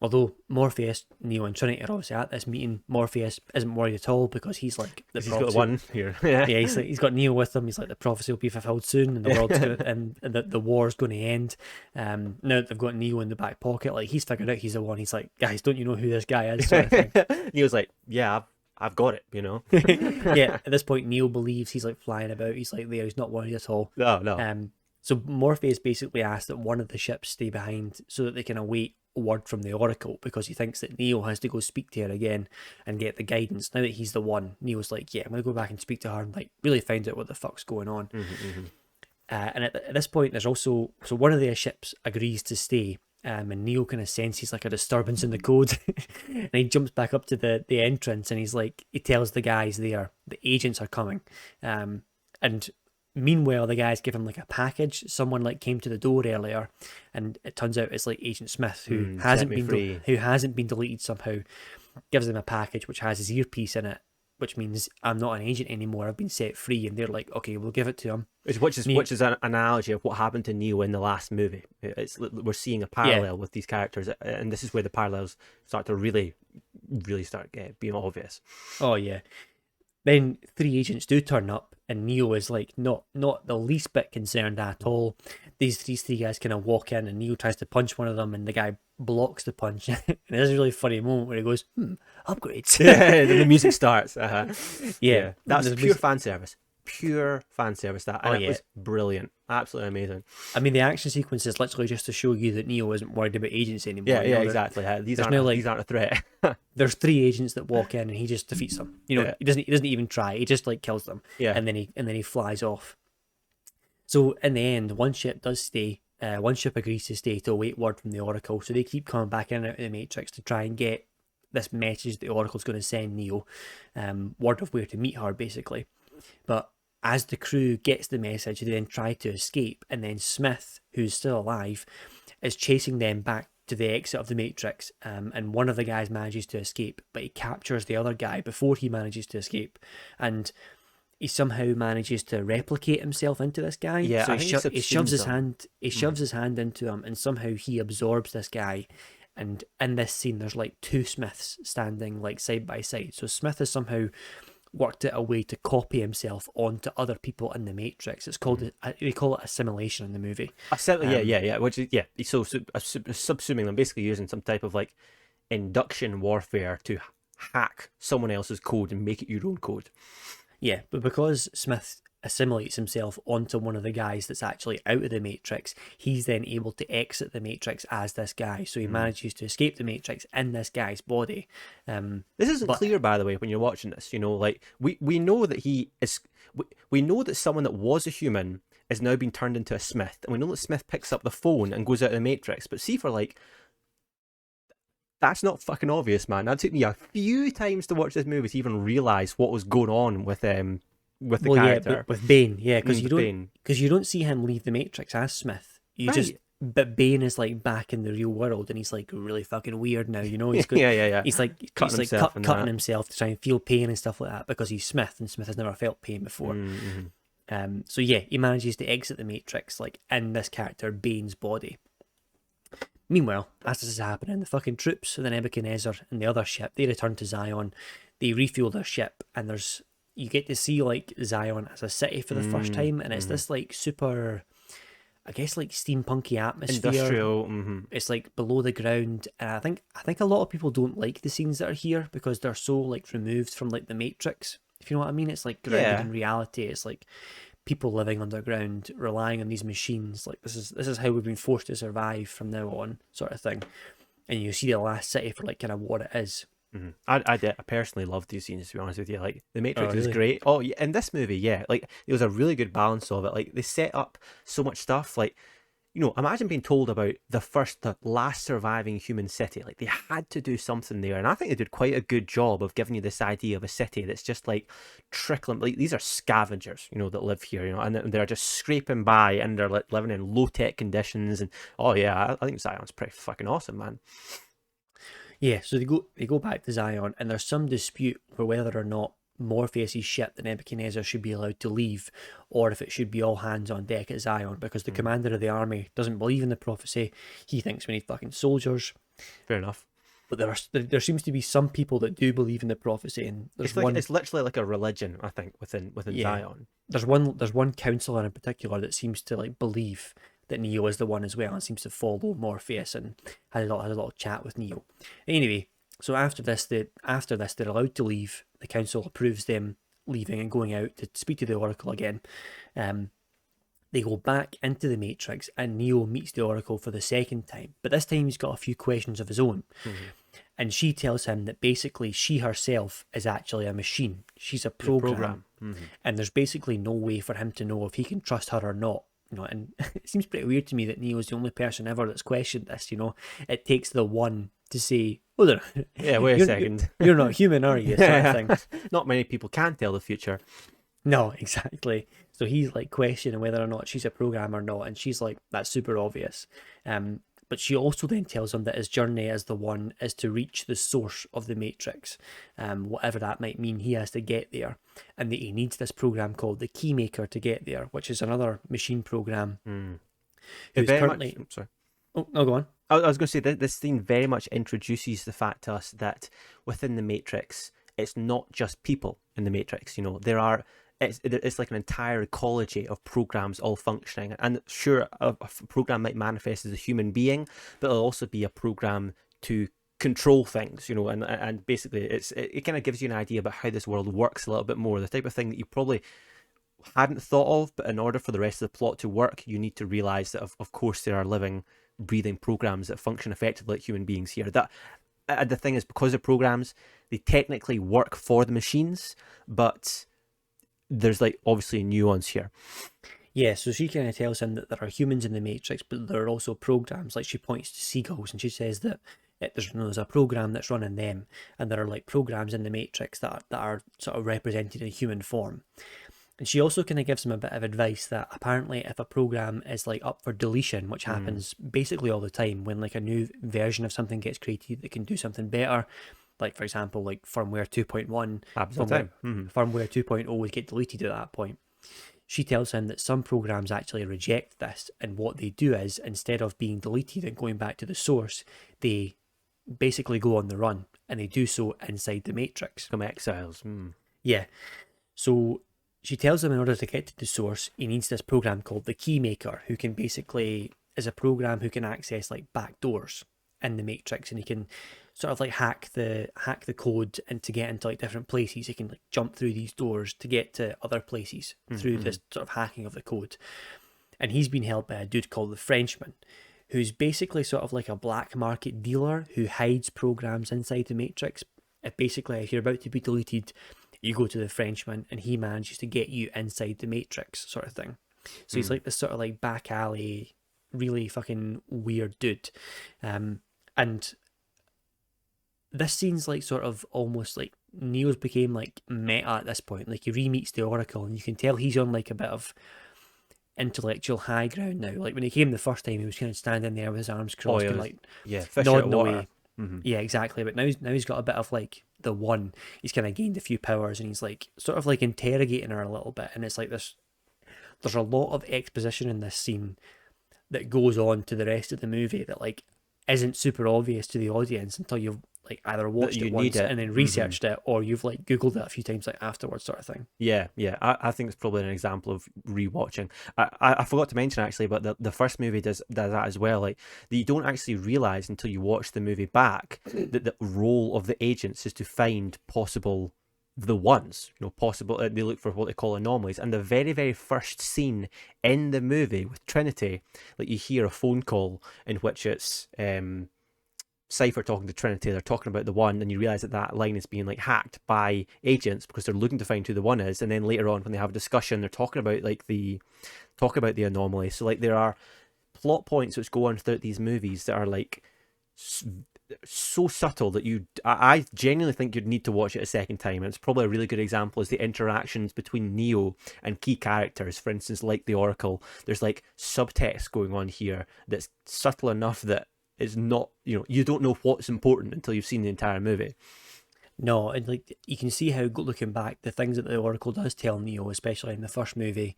Although Morpheus, Neo, and Trinity are obviously at this meeting, Morpheus isn't worried at all because he's like he's got one here. Yeah, he's got Neo with him. He's like the prophecy will be fulfilled soon, and the world's going to, and the war's going to end. Now that they've got Neo in the back pocket, like he's figured out he's the one. He's like, guys, don't you know who this guy is? Sort of thing. Neo's like, yeah, I've got it, you know. Yeah, at this point, Neo believes he's like flying about. He's like there. He's not worried at all. No. So Morpheus basically asks that one of the ships stay behind so that they can await word from the Oracle, because he thinks that Neo has to go speak to her again and get the guidance. Now that he's the one, Neo's like, yeah, I'm gonna go back and speak to her and like really find out what the fuck's going on. And at this point, there's also one of their ships agrees to stay. And Neo kind of senses like a disturbance in the code, and he jumps back up to the entrance, and he tells the guys there the agents are coming, and meanwhile the guys give him like a package. Someone like came to the door earlier, and it turns out it's like Agent Smith who hasn't been deleted somehow. Gives him a package which has his earpiece in it, which means I'm not an agent anymore. I've been set free, and they're like, okay, we'll give it to him. Which is an analogy of what happened to Neo in the last movie. We're seeing a parallel with these characters, and this is where the parallels start to really start being obvious. Oh yeah. Then 3 agents do turn up, and Neo is like not the least bit concerned at all. These three guys kind of walk in, and Neo tries to punch one of them, and the guy blocks the punch. And there's a really funny moment where he goes, upgrades. Yeah, then the music starts. Yeah, that's pure fan service. Pure fan service, that. And it was brilliant. Absolutely amazing. I mean, the action sequence is literally just to show you that Neo isn't worried about agents anymore. Yeah, exactly. These aren't a threat. There's 3 agents that walk in, and he just defeats them. He doesn't even try. He just like kills them. Yeah. And then he flies off. So in the end, one ship does stay. One ship agrees to stay to await word from the Oracle. So they keep coming back in and out of the Matrix to try and get this message the Oracle's going to send Neo, word of where to meet her, basically. But as the crew gets the message, they then try to escape, and then Smith, who's still alive, is chasing them back to the exit of the Matrix, and one of the guys manages to escape, but he captures the other guy before he manages to escape, and he somehow manages to replicate himself into this guy. Yeah, so he shoves his hand into him, and somehow he absorbs this guy. And in this scene, there's like 2 Smiths standing like side by side. So Smith has somehow worked out a way to copy himself onto other people in the Matrix. It's called they call it assimilation in the movie. Yeah. Which is so subsuming them, basically using some type of like induction warfare to hack someone else's code and make it your own code. Yeah, but because Smith assimilates himself onto one of the guys that's actually out of the Matrix, he's then able to exit the Matrix as this guy. So he manages to escape the Matrix in this guy's body. This isn't clear, by the way, when you're watching this. Like we know that he is. We know that someone that was a human is now being turned into a Smith, and we know that Smith picks up the phone and goes out of the Matrix. But see, for like, that's not fucking obvious, man. That took me a few times to watch this movie to even realize what was going on with the character. Yeah, with Bane, because you don't see him leave the Matrix as Smith. But Bane is like back in the real world, and he's like really fucking weird now. He's got, He's like cutting himself to try and feel pain and stuff like that because he's Smith, and Smith has never felt pain before. So yeah, he manages to exit the Matrix like in this character Bane's body. Meanwhile, as this is happening, the fucking troops of the Nebuchadnezzar and the other ship, they return to Zion. They refuel their ship, and you get to see like Zion as a city for the first time, and it's this like super, I guess, like steampunky atmosphere. Industrial. It's like below the ground, and I think a lot of people don't like the scenes that are here because they're so like removed from like the Matrix. If you know what I mean, it's like grounded in reality. It's like people living underground, relying on these machines. Like this is how we've been forced to survive from now on, sort of thing. And you see the last city for like kind of what it is. I personally love these scenes, to be honest with you. Like the Matrix is great. Oh yeah, in this movie, there was a really good balance of it. Like they set up so much stuff. Like, imagine being told about the last surviving human city. Like they had to do something there, and I think they did quite a good job of giving you this idea of a city that's just like trickling. Like these are scavengers, that live here, and they're just scraping by, and they're living in low tech conditions. And I think Zion's pretty fucking awesome, man. Yeah, so they go back to Zion, and there's some dispute for whether or not Morpheus' ship, the Nebuchadnezzar, should be allowed to leave, or if it should be all hands on deck at Zion, because the commander of the army doesn't believe in the prophecy. He thinks we need fucking soldiers. Fair enough. But there seems to be some people that do believe in the prophecy, and it's literally like a religion, I think, within Zion. There's one counselor in particular that seems to like believe that Neo is the one as well, and seems to follow Morpheus and has a little chat with Neo. Anyway, So after this, they're allowed to leave. The council approves them leaving and going out to speak to the Oracle again. They go back into the Matrix, and Neo meets the Oracle for the second time. But this time he's got a few questions of his own. And she tells him that basically she herself is actually a machine. She's a program. And there's basically no way for him to know if he can trust her or not. You know, and it seems pretty weird to me that Neo's the only person ever that's questioned this, you know. It takes the one to say, hold on. Yeah, wait a second. You're not human, are you? Sort of thing. Not many people can tell the future. No, exactly. So he's like questioning whether or not she's a program or not, and she's like, that's super obvious. But she also then tells him that his journey as the one is to reach the source of the Matrix, whatever that might mean. He has to get there, and that he needs this program called the Keymaker to get there, which is another machine program. Who's currently... sorry. Oh, no, go on. I was going to say that this scene very much introduces the fact to us that within the Matrix, it's not just people in the Matrix. You know, it's like an entire ecology of programs all functioning. And sure, a program might manifest as a human being, but it'll also be a program to control things, you know, and basically it kind of gives you an idea about how this world works a little bit more, the type of thing that you probably hadn't thought of, but in order for the rest of the plot to work, you need to realize that of course there are living, breathing programs that function effectively like human beings here. That the thing is, because they're programs, they technically work for the machines, but there's like obviously a nuance here. Yeah, so she kind of tells him that there are humans in the Matrix, but there are also programs. Like she points to seagulls, and she says that there's a program that's running them, and there are like programs in the Matrix that are sort of represented in human form. And she also kind of gives him a bit of advice that apparently if a program is like up for deletion, which happens basically all the time when like a new version of something gets created that can do something better, like for example like firmware 2.1, firmware 2.0 would get deleted at that point. She tells him that some programs actually reject this, and what they do is, instead of being deleted and going back to the source, they basically go on the run, and they do so inside the Matrix. Become exiles. Yeah. So she tells him in order to get to the source, he needs this program called the Keymaker, who can basically, is a program who can access like back doors in the Matrix, and he can sort of like hack the code and to get into like different places. He can like jump through these doors to get to other places through this sort of hacking of the code. And he's been held by a dude called the Frenchman, who's basically sort of like a black market dealer who hides programs inside the Matrix. If you're about to be deleted, you go to the Frenchman and he manages to get you inside the Matrix, sort of thing. So he's like this sort of like back alley, really fucking weird dude. And this scene's like sort of almost like Neo's became like meta at this point. Like he re-meets the Oracle and you can tell he's on like a bit of intellectual high ground now. Like when he came the first time, he was kind of standing there with his arms crossed and like fish out of water. Yeah, exactly. But now he's got a bit of like the one. He's kind of gained a few powers, and he's like sort of like interrogating her a little bit. And it's like this. There's a lot of exposition in this scene that goes on to the rest of the movie that like isn't super obvious to the audience until you've like either watched it once and then researched it, or you've like googled it a few times like afterwards, sort of thing. Yeah. I think it's probably an example of rewatching. I forgot to mention actually, but the first movie does that as well. Like you don't actually realize until you watch the movie back that the role of the agents is to find possible the ones, possible. They look for what they call anomalies. And the very, very first scene in the movie with Trinity, like you hear a phone call in which it's Cypher talking to Trinity. They're talking about the one, and you realize that line is being like hacked by agents because they're looking to find who the one is. And then later on, when they have a discussion, they're talking about like the anomaly. So like there are plot points which go on throughout these movies that are like so subtle that I genuinely think you'd need to watch it a second time. And it's probably a really good example is the interactions between Neo and key characters. For instance, like the Oracle, there's like subtext going on here that's subtle enough that it's not, you don't know what's important until you've seen the entire movie. No, and like you can see how, looking back, the things that the Oracle does tell Neo, especially in the first movie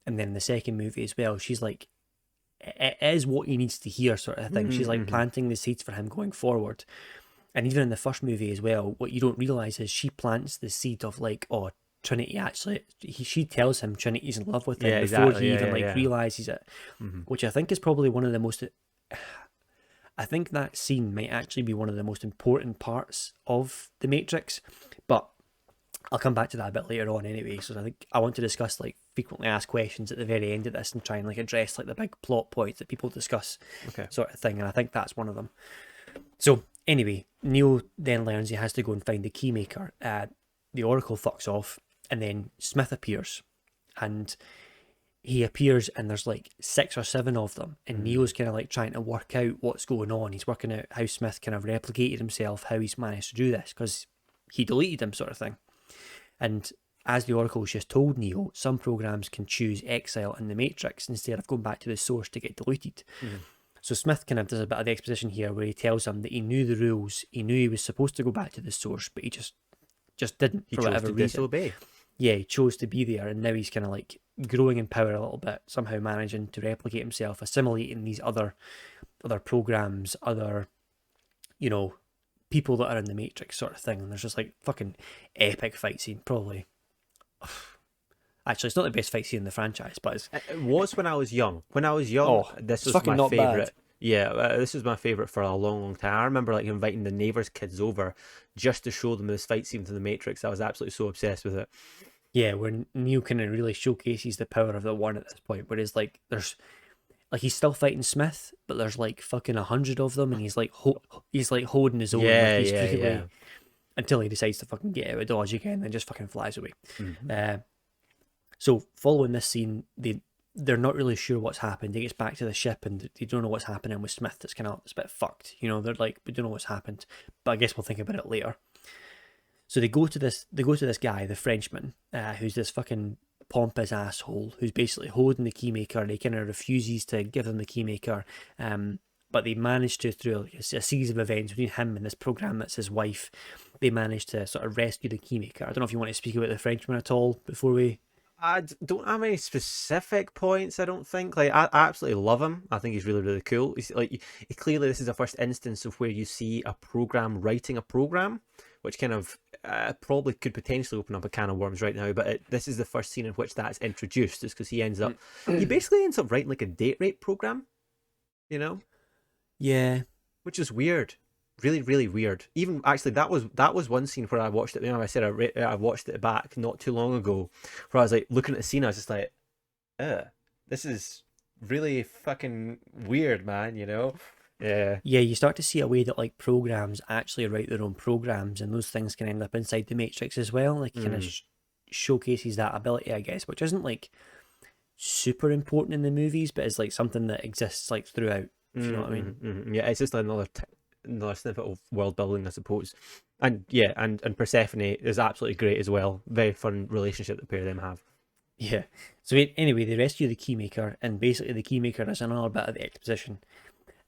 and then the second movie as well, she's like, it is what he needs to hear, sort of thing. She's like planting the seeds for him going forward. And even in the first movie as well, what you don't realise is she plants the seed of like, oh, Trinity actually, she tells him Trinity's in love with him before he even realises it, which I think is probably one of the most, I think that scene might actually be one of the most important parts of the Matrix, but I'll come back to that a bit later on anyway. So I think I want to discuss like frequently asked questions at the very end of this and try and like address like the big plot points that people discuss, sort of thing. And I think that's one of them. So anyway, Neo then learns he has to go and find the Keymaker. The Oracle fucks off, and then Smith appears, and he appears, and there's like 6 or 7 of them, and Neo's kind of like trying to work out what's going on. He's working out how Smith kind of replicated himself, how he's managed to do this, because he deleted him, sort of thing. And as the Oracle's just told Neo, some programs can choose exile in the Matrix instead of going back to the source to get deleted. So Smith kind of does a bit of the exposition here where he tells him that he knew the rules, he knew he was supposed to go back to the source, but he just didn't, for whatever reason. Disobey. Yeah, he chose to be there, and now he's kind of like growing in power a little bit, somehow managing to replicate himself, assimilating these other programs, other, people that are in the Matrix, sort of thing. And there's just like fucking epic fight scene, probably. Actually, it's not the best fight scene in the franchise, but it was when I was young. When I was young, this was my favorite. Yeah, this was my favorite for a long, long time. I remember like inviting the neighbours' kids over just to show them this fight scene from the Matrix. I was absolutely so obsessed with it. Yeah, where Neo kind of really showcases the power of the one at this point, where it's like there's like he's still fighting Smith, but there's like fucking 100 of them, and he's like holding his own. Yeah. Until he decides to fucking get out of dodge again and just fucking flies away. So following this scene, they're not really sure what's happened. He gets back to the ship and they don't know what's happening with Smith. It's a bit fucked. They're like, we don't know what's happened, but I guess we'll think about it later. So they go to this guy, the Frenchman, who's this fucking pompous asshole who's basically holding the Keymaker, and he kind of refuses to give them the Keymaker. But they managed to, through a series of events between him and this program that's his wife, they managed to sort of rescue the Keymaker. I don't know if you want to speak about the Frenchman at all before we... I don't have any specific points, I don't think. Like, I absolutely love him. I think he's really, really cool. He's like, clearly this is the first instance of where you see a program writing a program, which kind of probably could potentially open up a can of worms right now, but this is the first scene in which that's introduced, just because he basically ends up writing like a date rape program, Yeah. Which is weird. Really, really weird. Even actually, that was one scene where I watched it. I said I watched it back not too long ago, where I was like looking at the scene. I was just like, this is really fucking weird, man. Yeah. Yeah, you start to see a way that like programs actually write their own programs, and those things can end up inside the Matrix as well. Like kind of showcases that ability, I guess, which isn't like super important in the movies, but is like something that exists like throughout. If you know what I mean? Yeah, it's just another snippet of world building, I suppose. And yeah, and Persephone is absolutely great as well. Very fun relationship the pair of them have. Yeah. So anyway, they rescue the Keymaker, and basically the Keymaker is another bit of the exposition.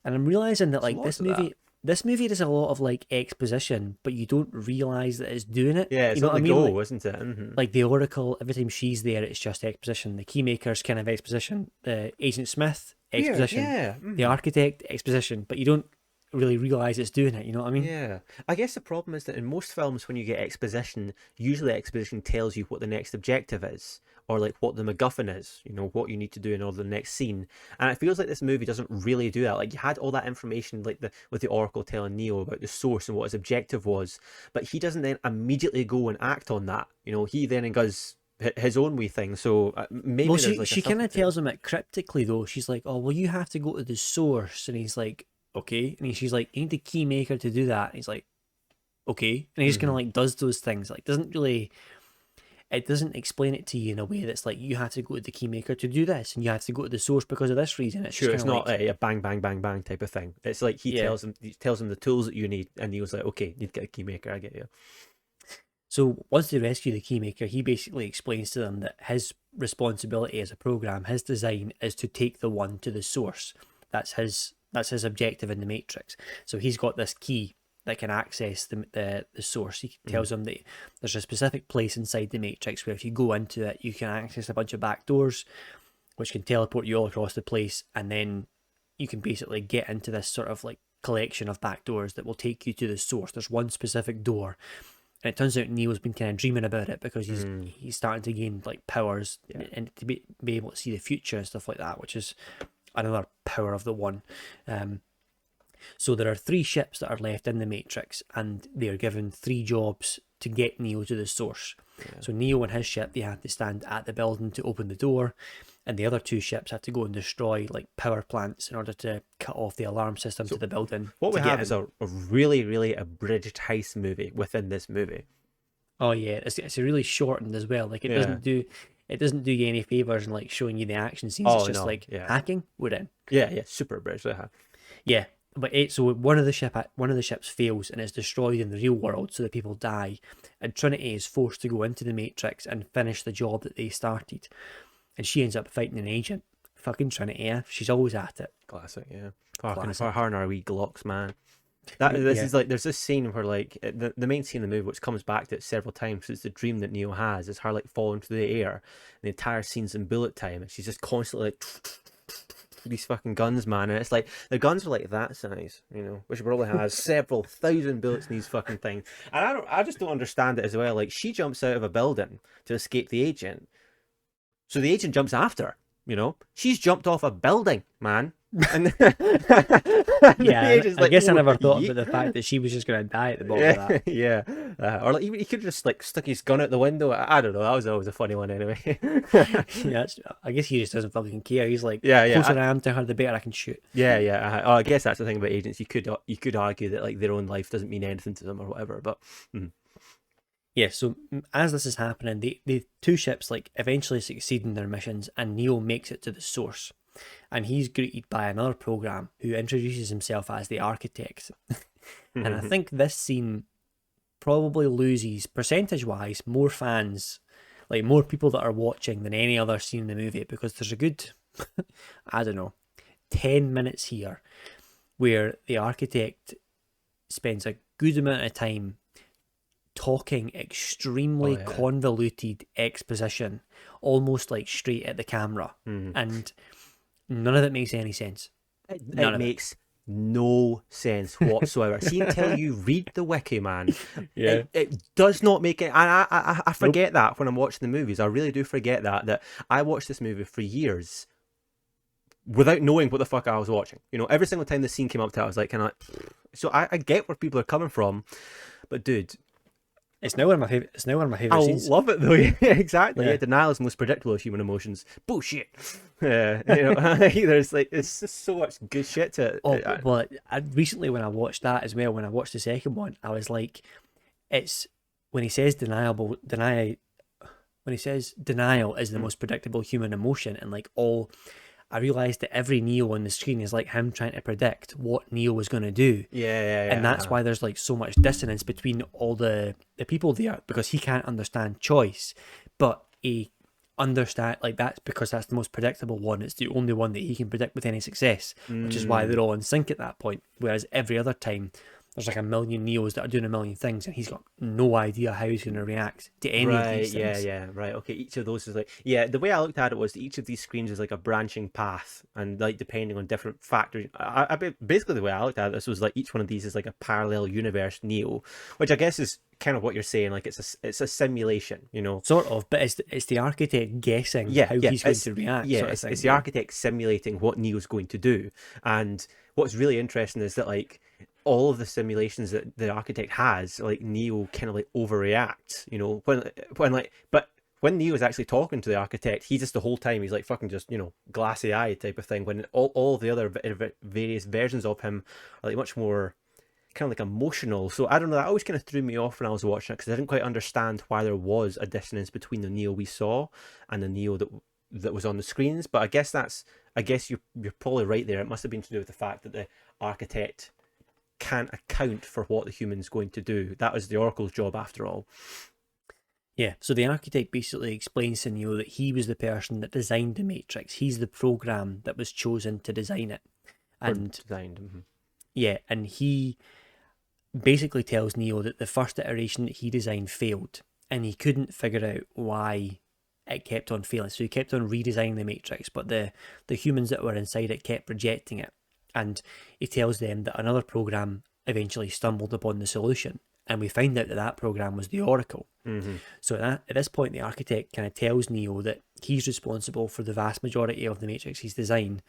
And I'm realizing that like this movie does a lot of like exposition, but you don't realize that it's doing it. Yeah, it's you know not the goal, isn't it? Like the Oracle, every time she's there, it's just exposition. The Keymaker's kind of exposition. The Agent Smith, exposition. The Architect, exposition. But you don't really realize it's doing it. You know what I mean? Yeah. I guess the problem is that in most films, when you get exposition, usually exposition tells you what the next objective is, or like what the MacGuffin is, what you need to do in order the next scene. And it feels like this movie doesn't really do that. Like, you had all that information, like with the Oracle telling Neo about the source and what his objective was, but he doesn't then immediately go and act on that. He then does his own wee thing. So maybe she kind of tells him it cryptically though. She's like, "Oh, well, you have to go to the source," and he's like, "Okay," and she's like, "You need the Keymaker to do that." And he's like, "Okay," and he just kind of like does those things. Like, it doesn't explain it to you in a way that's like, you have to go to the Keymaker to do this, and you have to go to the source because of this reason. It's it's not like a bang, bang, bang, bang type of thing. It's like he tells him the tools that you need, and he was like, "Okay, you need to get a Keymaker, I get you." So once they rescue the Keymaker, he basically explains to them that his responsibility as a program, his design, is to take the one to the source. That's his objective in the Matrix. So he's got this key that can access the source. He tells them that there's a specific place inside the Matrix where if you go into it, you can access a bunch of back doors, which can teleport you all across the place, and then you can basically get into this sort of like collection of back doors that will take you to the source. There's one specific door, and it turns out Neo's been kind of dreaming about it because he's starting to gain like powers and to be able to see the future and stuff like that, which is another power of the one. So there are 3 ships that are left in the Matrix, and they are given 3 jobs to get Neo to the source. Yeah. So Neo and his ship, they have to stand at the building to open the door, and the other 2 ships have to go and destroy like power plants in order to cut off the alarm system to the building. What we have is a really, really abridged heist movie within this movie. Oh yeah, it's a really shortened as well. Like it doesn't do you any favors in like showing you the action scenes. It's just hacking. We're in. Yeah, super abridged. Yeah, but so one of the ships fails and is destroyed in the real world, so the people die, and Trinity is forced to go into the Matrix and finish the job that they started, and she ends up fighting an agent. Fucking Trinity, yeah, she's always at it. Classic, yeah. Fucking for her and our wee Glocks, man. Is like, there's this scene where like the main scene in the movie, which comes back to it several times, it's the dream that Neo has, is her like falling through the air, and the entire scene's in bullet time, and she's just constantly like these fucking guns, man, and it's like the guns are like that size, you know, which probably has several thousand bullets in these fucking things, and I just don't understand it as well. Like, she jumps out of a building to escape the agent, so the agent jumps after her, you know, she's jumped off a building, man. And yeah, I guess I never thought about the fact that she was just going to die at the bottom of that. Yeah, or like, he could just like stick his gun out the window. I don't know. That was always a funny one, anyway. Yeah, I guess he just doesn't fucking care. He's like, yeah. Closer I am to her, the better I can shoot. Yeah. I guess that's the thing about agents. You could argue that like their own life doesn't mean anything to them or whatever, but. Yeah, so as this is happening, the 2 ships like eventually succeed in their missions, and Neo makes it to the source. And he's greeted by another program who introduces himself as the architect. And I think this scene probably loses, percentage-wise, more fans, like more people that are watching than any other scene in the movie, because there's a good, I don't know, 10 minutes here where the architect spends a good amount of time talking extremely convoluted exposition, almost like straight at the camera. And none of it makes any sense. It makes no sense whatsoever. See, until you read the wiki, man, it does not make it. And I forget that when I'm watching the movies. I really do forget that I watched this movie for years without knowing what the fuck I was watching. You know, every single time the scene came up to it, I was like, so I get where people are coming from, but dude. It's now one of my favorite. It's now one of my favorite scenes. I love it though. Yeah, exactly. Yeah, denial is the most predictable of human emotions. Bullshit. You know, there's like, it's just so much good shit to it. Oh, well, recently when I watched that as well, when I watched the second one, I was like, it's when he says denial is the most predictable human emotion, and like I realised that every Neo on the screen is like him trying to predict what Neo was going to do. Yeah. And that's why there's like so much dissonance between all the people there, because he can't understand choice, but he understand, like, that's because that's the most predictable one. It's the only one that he can predict with any success, which is why they're all in sync at that point. Whereas every other time, there's like a million Neos that are doing a million things, and he's got no idea how he's going to react to any of these things. Right. Okay, each of those is like, the way I looked at it was each of these screens is like a branching path, and like depending on different factors. Basically, the way I looked at this was like each one of these is like a parallel universe Neo, which I guess is kind of what you're saying. Like it's a simulation, you know, sort of. But it's the architect guessing how he's going to react. Yeah, it's the architect simulating what Neo's going to do, and what's really interesting is that like, all of the simulations that the architect has, like, Neo kind of like overreacts, you know, but when Neo's actually talking to the architect, he just the whole time he's like fucking just, you know, glassy eye type of thing, when all the other various versions of him are like much more kind of like emotional. So I don't know, that always kind of threw me off when I was watching it, because I didn't quite understand why there was a dissonance between the Neo we saw and the Neo that was on the screens. But I guess you're probably right there. It must have been to do with the fact that the architect can't account for what the human's going to do. That was the Oracle's job after all. Yeah, so the architect basically explains to Neo that he was the person that designed the Matrix. He's the program that was chosen to design it. And yeah, and he basically tells Neo that the first iteration that he designed failed, and he couldn't figure out why it kept on failing. So he kept on redesigning the Matrix, but the humans that were inside it kept rejecting it. And he tells them that another program eventually stumbled upon the solution, and we find out that that program was the Oracle. Mm-hmm. So at this point, the architect kind of tells Neo that he's responsible for the vast majority of the Matrix he's designed,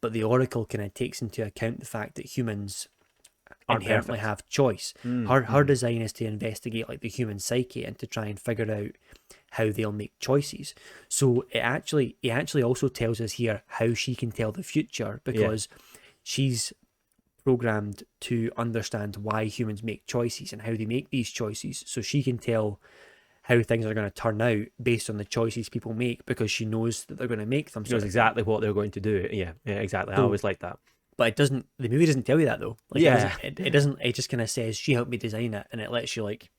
but the Oracle kind of takes into account the fact that humans inherently have choice. Her design is to investigate like the human psyche and to try and figure out how they'll make choices. So he actually also tells us here how she can tell the future, because she's programmed to understand why humans make choices and how they make these choices, so she can tell how things are going to turn out based on the choices people make, because she knows that they're going to make them. She knows exactly what they're going to do. Yeah, exactly. So, I always like that. But the movie doesn't tell you that though. Like, it doesn't. It just kind of says she helped me design it, and it lets you like.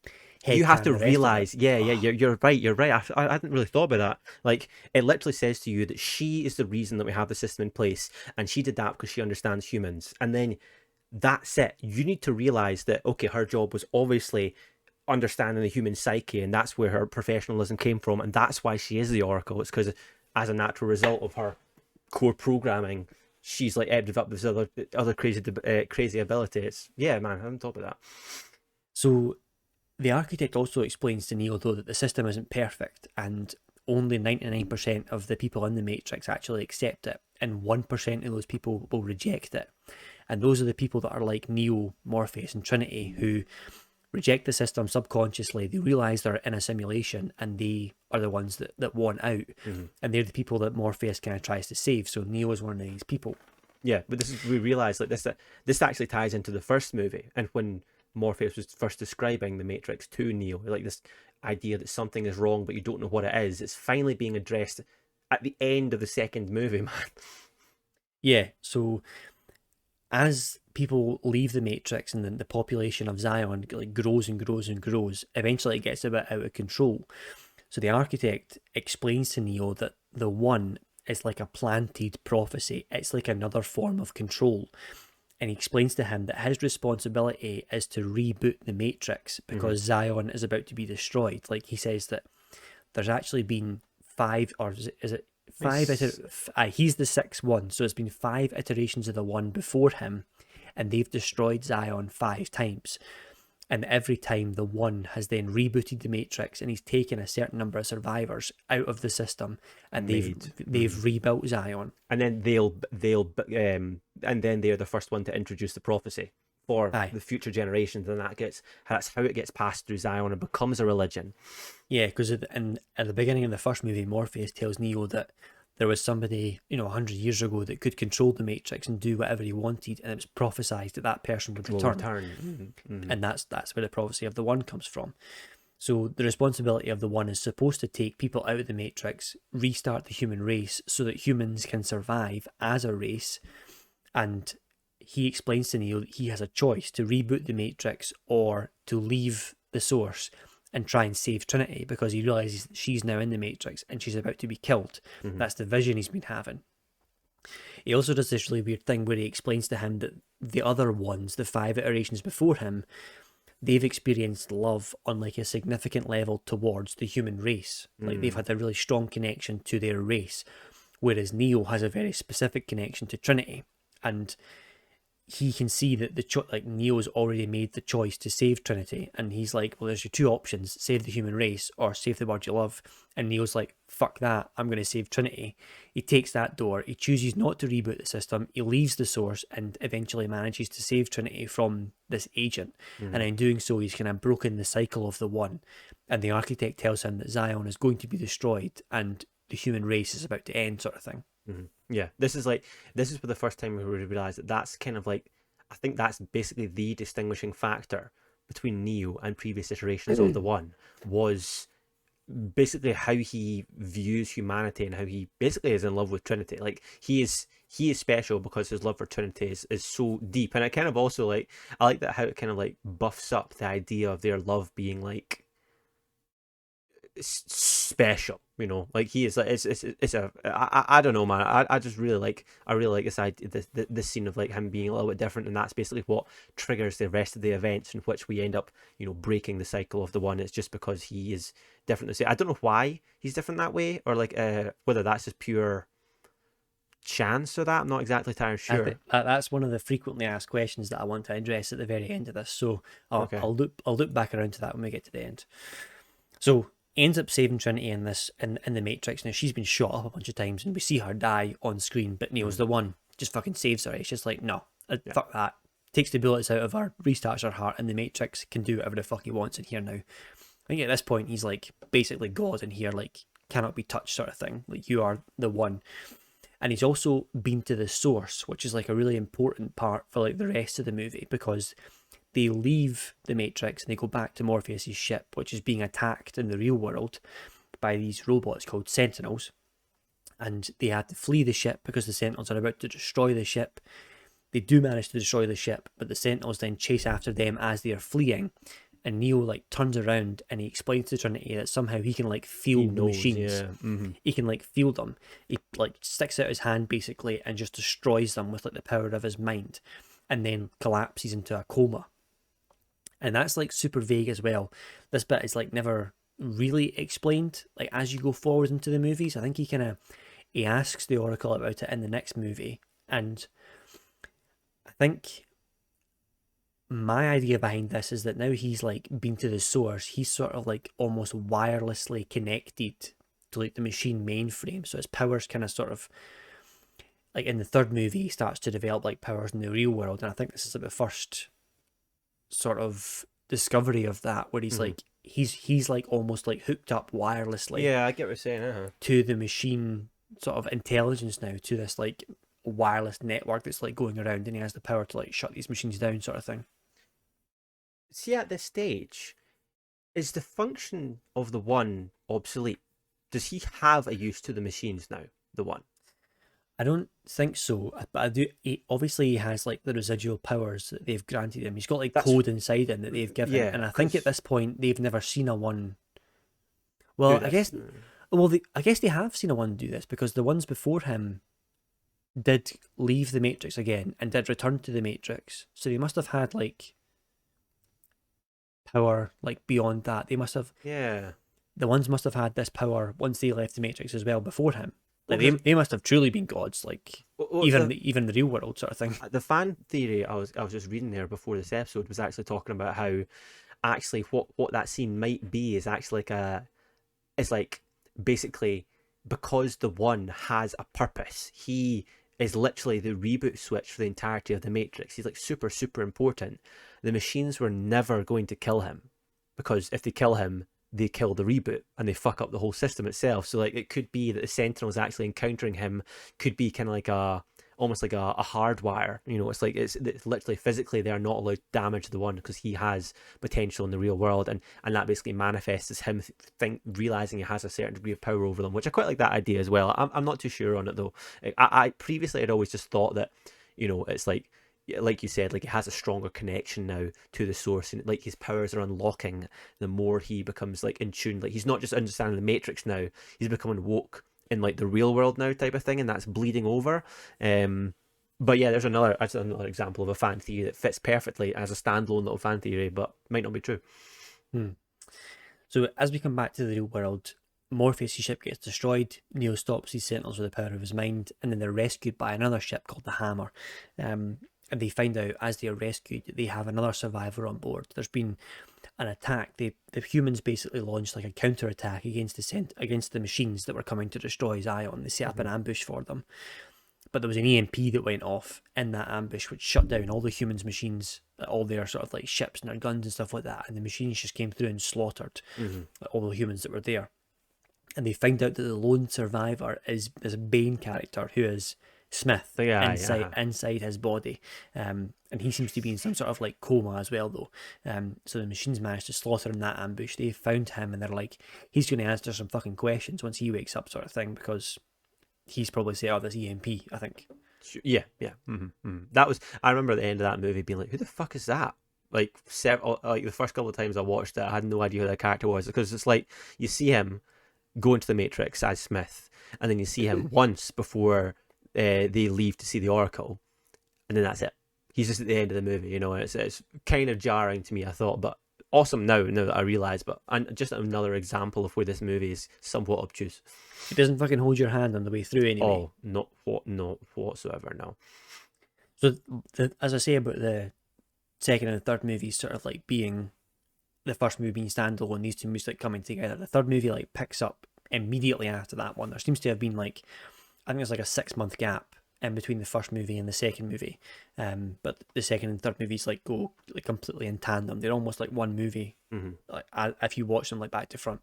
You have to realize, you're right. You're right. I hadn't really thought about that. Like, it literally says to you that she is the reason that we have the system in place, and she did that because she understands humans. And then that's it. You need to realize that, okay, her job was obviously understanding the human psyche, and that's where her professionalism came from, and that's why she is the Oracle. It's because, as a natural result of her core programming, she's like developed this other crazy ability. It's man, I haven't thought about that. So the architect also explains to Neo, though, that the system isn't perfect, and only 99% of the people in the Matrix actually accept it, and 1% of those people will reject it. And those are the people that are like Neo, Morpheus, and Trinity, who reject the system subconsciously. They realise they're in a simulation, and they are the ones that want out. And they're the people that Morpheus kind of tries to save. So Neo is one of these people. Yeah, but we realise like this actually ties into the first movie, and when Morpheus was first describing the Matrix to Neo, like this idea that something is wrong but you don't know what it is, it's finally being addressed at the end of the second movie, man. Yeah, so as people leave the Matrix and the population of Zion like grows and grows and grows, eventually it gets a bit out of control. So the architect explains to Neo that the One is like a planted prophecy. It's like another form of control. And he explains to him that his responsibility is to reboot the Matrix because Zion is about to be destroyed. Like, he says that there's actually been five, or is it five? He's the sixth one, so it's been 5 iterations of the One before him, and they've destroyed Zion 5 times. And every time the One has then rebooted the Matrix, and he's taken a certain number of survivors out of the system, and they've rebuilt Zion. And then and then they're the first one to introduce the prophecy for the future generations, and that's how it gets passed through Zion and becomes a religion. Yeah, because at the beginning of the first movie, Morpheus tells Neo that there was somebody, 100 years ago that could control the Matrix and do whatever he wanted, and it was prophesied that that person would return. And that's where the prophecy of the One comes from. So the responsibility of the One is supposed to take people out of the Matrix, restart the human race so that humans can survive as a race. And he explains to Neo that he has a choice to reboot the Matrix or to leave the source and try and save Trinity, because he realizes that she's now in the Matrix and she's about to be killed. That's the vision he's been having. He also does this really weird thing where he explains to him that the other ones, the 5 iterations before him, they've experienced love on like a significant level towards the human race. Like, they've had a really strong connection to their race, whereas Neo has a very specific connection to Trinity. And he can see that Neo's already made the choice to save Trinity, and he's like, well, there's your 2 options: save the human race or save the world you love. And Neo's like, fuck that, I'm going to save Trinity. He takes that door, he chooses not to reboot the system, he leaves the source, and eventually manages to save Trinity from this agent. And in doing so, he's kind of broken the cycle of the One, and the architect tells him that Zion is going to be destroyed and the human race is about to end, sort of thing. Yeah, this is for the first time we realised that that's kind of like, I think that's basically the distinguishing factor between Neo and previous iterations of the One, was basically how he views humanity and how he basically is in love with Trinity. Like, he is special because his love for Trinity is so deep. And I kind of also like, I like that how it kind of like buffs up the idea of their love being like special, like he is like, I don't know, man. I really like this idea, this scene of like him being a little bit different, and that's basically what triggers the rest of the events in which we end up breaking the cycle of the One. It's just because he is different. I don't know why he's different that way, or like whether that's just pure chance of that? I'm not exactly entirely sure. That's one of the frequently asked questions that I want to address at the very end of this. So Okay. I'll loop back around to that when we get to the end. So he ends up saving Trinity in the Matrix. Now she's been shot up a bunch of times, and we see her die on screen. But Neo's the one just fucking saves her. It's just like, no, fuck that. Takes the bullets out of her, restarts her heart, and the Matrix can do whatever the fuck he wants in here now. I think at this point he's like basically God in here, like cannot be touched sort of thing. Like, you are the one. And he's also been to the source, which is like a really important part for like the rest of the movie, because they leave the Matrix and they go back to Morpheus's ship, which is being attacked in the real world by these robots called Sentinels. And they had to flee the ship because the Sentinels are about to destroy the ship. They do manage to destroy the ship, but the Sentinels then chase after them as they are fleeing. And Neo like turns around and he explains to Trinity that somehow he can like feel the machines. Yeah. Mm-hmm. He can like feel them. He like sticks out his hand basically and just destroys them with like the power of his mind, and then collapses into a coma. And that's like super vague as well. This bit is like never really explained. Like as you go forward into the movies, I think he asks the Oracle about it in the next movie, and I think my idea behind this is that now he's like been to the source, he's sort of like almost wirelessly connected to like the machine mainframe, so his powers kind of sort of like in the third movie he starts to develop like powers in the real world, and I think this is like the first sort of discovery of that, where he's like he's like almost like hooked up wirelessly, Yeah, I get what you're saying. to the machine sort of intelligence now, to this like wireless network that's like going around, and he has the power to like shut these machines down sort of thing. See, at this stage, is the function of the One obsolete? Does he have a use to the machines now, the One? I don't think so, but I do. Obviously, he has like the residual powers that they've granted him. He's got like code inside him that they've given, and I think at this point they've never seen a One. Well, I guess. Well, I guess they have seen a One do this, because the ones before him did leave the Matrix again and did return to the Matrix. So they must have had like power like beyond that. They must have. Yeah. The ones must have had this power once they left the Matrix as well before him. Like they must have truly been gods, like even the real world sort of thing. The fan theory I was just reading there before this episode was actually talking about how actually what that scene might be is actually like basically because the One has a purpose. He is literally the reboot switch for the entirety of the Matrix. He's like super, super important. The machines were never going to kill him, because if they kill him, they kill the reboot and they fuck up the whole system itself. So like it could be that the Sentinels actually encountering him could be kind of like almost like a hardwire. You know, it's like it's literally physically they are not allowed to damage the One because he has potential in the real world, and that basically manifests as him realizing he has a certain degree of power over them, which I quite like that idea as well. I'm not too sure on it though. I previously had always just thought that, you know, it's like you said, like he has a stronger connection now to the source, and like his powers are unlocking the more he becomes like in tune. Like he's not just understanding the Matrix now, he's becoming woke in like the real world now type of thing, and that's bleeding over. But yeah, that's another example of a fan theory that fits perfectly as a standalone little fan theory, but might not be true. So as we come back to the real world, Morpheus' ship gets destroyed, Neo stops these Sentinels with the power of his mind, and then they're rescued by another ship called the Hammer. And they find out as they are rescued that they have another survivor on board. There's been an attack. The humans basically launched like a counterattack against the machines that were coming to destroy Zion. They set up an ambush for them. But there was an EMP that went off in that ambush, which shut down all the humans' machines, all their sort of like ships and their guns and stuff like that. And the machines just came through and slaughtered all the humans that were there. And they find out that the lone survivor is this Bane character who is Smith inside his body, and he seems to be in some sort of like coma as well though. So the machines managed to slaughter him in that ambush. They found him and they're like, he's going to answer some fucking questions once he wakes up sort of thing, because he's probably set up this EMP, I think. Yeah. That was, I remember at the end of that movie being like, who the fuck is that? Like the first couple of times I watched it, I had no idea who that character was, because it's like you see him go into the Matrix as Smith, and then you see him once before they leave to see the Oracle, and then that's it. He's just at the end of the movie, you know, and it's kind of jarring to me, I thought, but awesome now that I realise, but just another example of where this movie is somewhat obtuse. It doesn't fucking hold your hand on the way through anyway. Oh, not whatsoever, no. So as I say about the second and the third movies sort of like being the first movie being standalone, these two movies like coming together, the third movie like picks up immediately after that one. There seems to have been like, I think there's like a 6-month gap in between the first movie and the second movie, but the second and third movies like go like completely in tandem. They're almost like one movie, like if you watch them like back to front.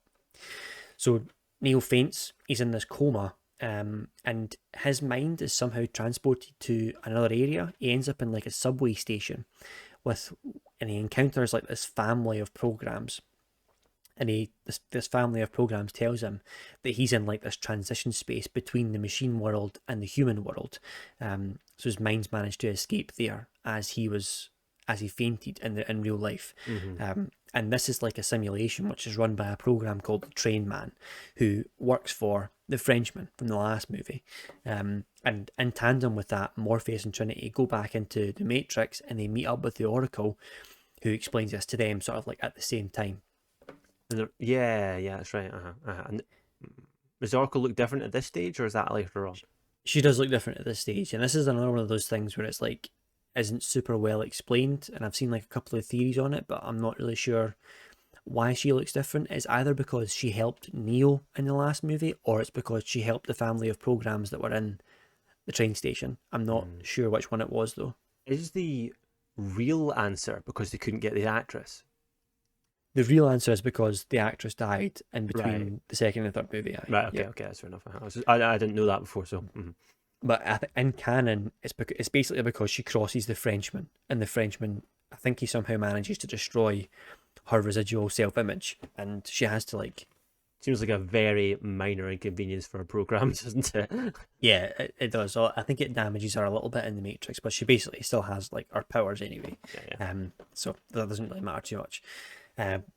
So Neo faints, he's in this coma, and his mind is somehow transported to another area. He ends up in like a subway station and he encounters like this family of programs, and this family of programs tells him that he's in like this transition space between the machine world and the human world. So his mind's managed to escape there as he fainted in real life. And this is like a simulation which is run by a program called the Train Man, who works for the Frenchman from the last movie. And in tandem with that, Morpheus and Trinity go back into the Matrix and they meet up with the Oracle, who explains this to them sort of like at the same time. Yeah, that's right. And does the Oracle look different at this stage, or is that later on? She does look different at this stage, and this is another one of those things where it's like isn't super well explained, and I've seen like a couple of theories on it, but I'm not really sure why she looks different. It's either because she helped Neo in the last movie, or it's because she helped the family of programs that were in the train station. I'm not sure which one it was though. Is the real answer because they couldn't get the actress? The real answer is because the actress died in between the second and third movie. Right, okay, that's fair enough. I didn't know that before, so... But in canon, it's basically because she crosses the Frenchman, and the Frenchman, I think he somehow manages to destroy her residual self-image, and she has to like... Seems like a very minor inconvenience for a program, doesn't it? Yeah, it does. So I think it damages her a little bit in the Matrix, but she basically still has like her powers anyway. Yeah. So that doesn't really matter too much.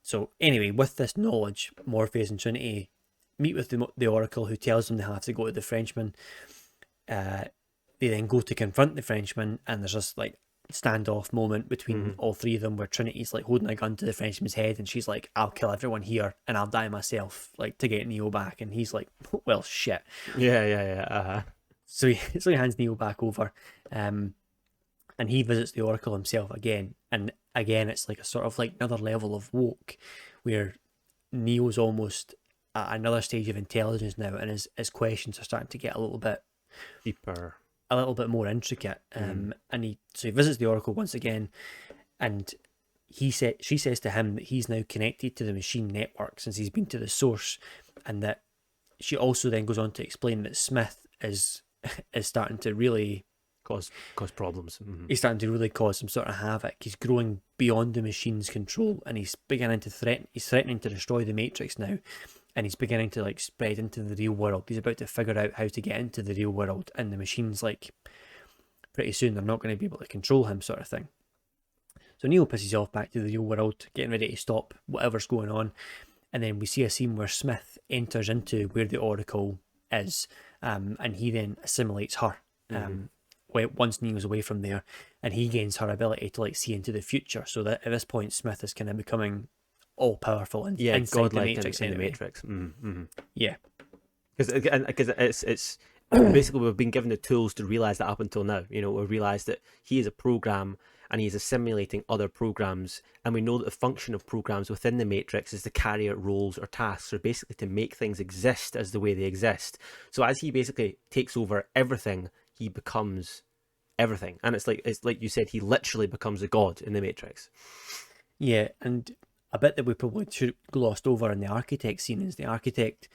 So anyway, with this knowledge, Morpheus and Trinity meet with the Oracle, who tells them they have to go to the Frenchman. They then go to confront the Frenchman, and there's this like standoff moment between all three of them where Trinity's like holding a gun to the Frenchman's head, and she's like, I'll kill everyone here and I'll die myself, like to get Neo back. And he's like, well, shit. Yeah. So he hands Neo back over, and he visits the Oracle himself again. And again, it's like a sort of like another level of woke, where Neo's almost at another stage of intelligence now, and his questions are starting to get a little bit deeper, a little bit more intricate. And he visits the Oracle once again, and she says to him that he's now connected to the machine network since he's been to the source, and that she also then goes on to explain that Smith is starting to really cause problems. He's starting to really cause some sort of havoc. He's growing beyond the machine's control, and he's beginning to threatening to destroy the Matrix now, and he's beginning to like spread into the real world. He's about to figure out how to get into the real world, and the machine's like, pretty soon they're not going to be able to control him, sort of thing. So Neo pisses off back to the real world, getting ready to stop whatever's going on, and then we see a scene where Smith enters into where the Oracle is, and he then assimilates her. Once Neo's away from there, and he gains her ability to like see into the future, so that at this point Smith is kind of becoming all powerful and inside the Matrix. In the Matrix. Yeah, because it's basically we've been given the tools to realize that up until now. You know, we realize that he is a program and he is assimilating other programs, and we know that the function of programs within the Matrix is to carry out roles or tasks, or basically to make things exist as the way they exist. So as he basically takes over everything, he becomes everything, and it's like you said, he literally becomes a god in the Matrix. Yeah, and a bit that we probably glossed over in the architect scene is the architect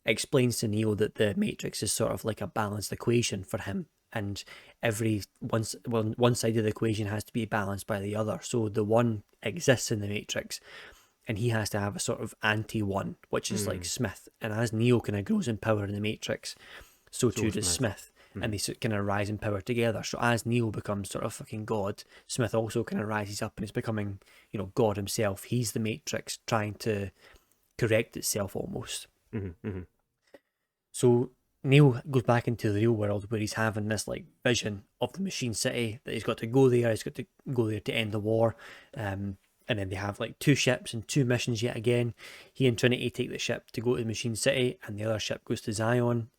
explains to Neo that the Matrix is sort of like a balanced equation for him, and one side of the equation has to be balanced by the other. So the one exists in the Matrix, and he has to have a sort of anti-one, which is like Smith. And as Neo kind of grows in power in the Matrix, so too does Smith. And they kind of rise in power together. So as Neo becomes sort of fucking God, Smith also kind of rises up and is becoming, God himself. He's the Matrix trying to correct itself almost. So Neo goes back into the real world, where he's having this like vision of the Machine City, that he's got to go there. He's got to go there to end the war. And and then they have like 2 ships and 2 missions yet again. He and Trinity take the ship to go to Machine City, and the other ship goes to Zion.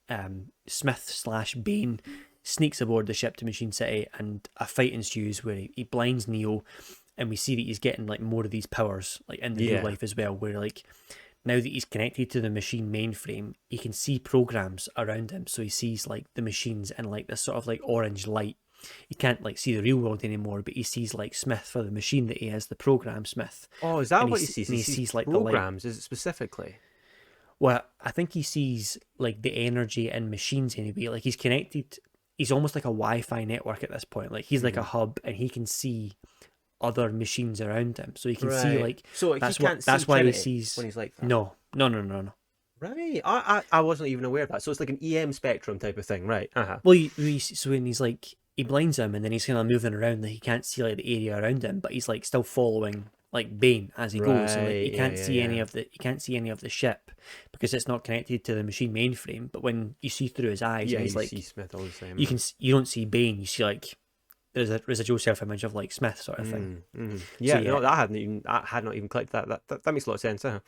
Smith slash Bane sneaks aboard the ship to Machine City, and a fight ensues where he blinds Neo, and we see that he's getting like more of these powers like in the real life as well, where like now that he's connected to the machine mainframe, he can see programs around him. So he sees like the machines in like this sort of like orange light. He can't like see the real world anymore, but he sees like Smith for the machine that he is, the program Smith. Oh, is that what he sees? He sees like programs, is it specifically? Well, I think he sees like the energy in machines anyway. Like he's connected, he's almost like a Wi-Fi network at this point. Like he's like a hub, and he can see other machines around him, so he can see like. So that's he can't what. That's see why he Trinity sees. when he's like that. No. Right, I wasn't even aware of that. So it's like an EM spectrum type of thing, right? Well, so when he's like, he blinds him, and then he's kind of moving around, like he can't see like the area around him, but he's like still following like Bane as he goes, and like, he can't see any of the ship because it's not connected to the machine mainframe. But when you see through his eyes, he's like, see Smith all the same. You don't see Bane, you see like there's a residual self-image of like Smith sort of thing. Yeah, So, no, that had not even clicked. That makes a lot of sense. Well,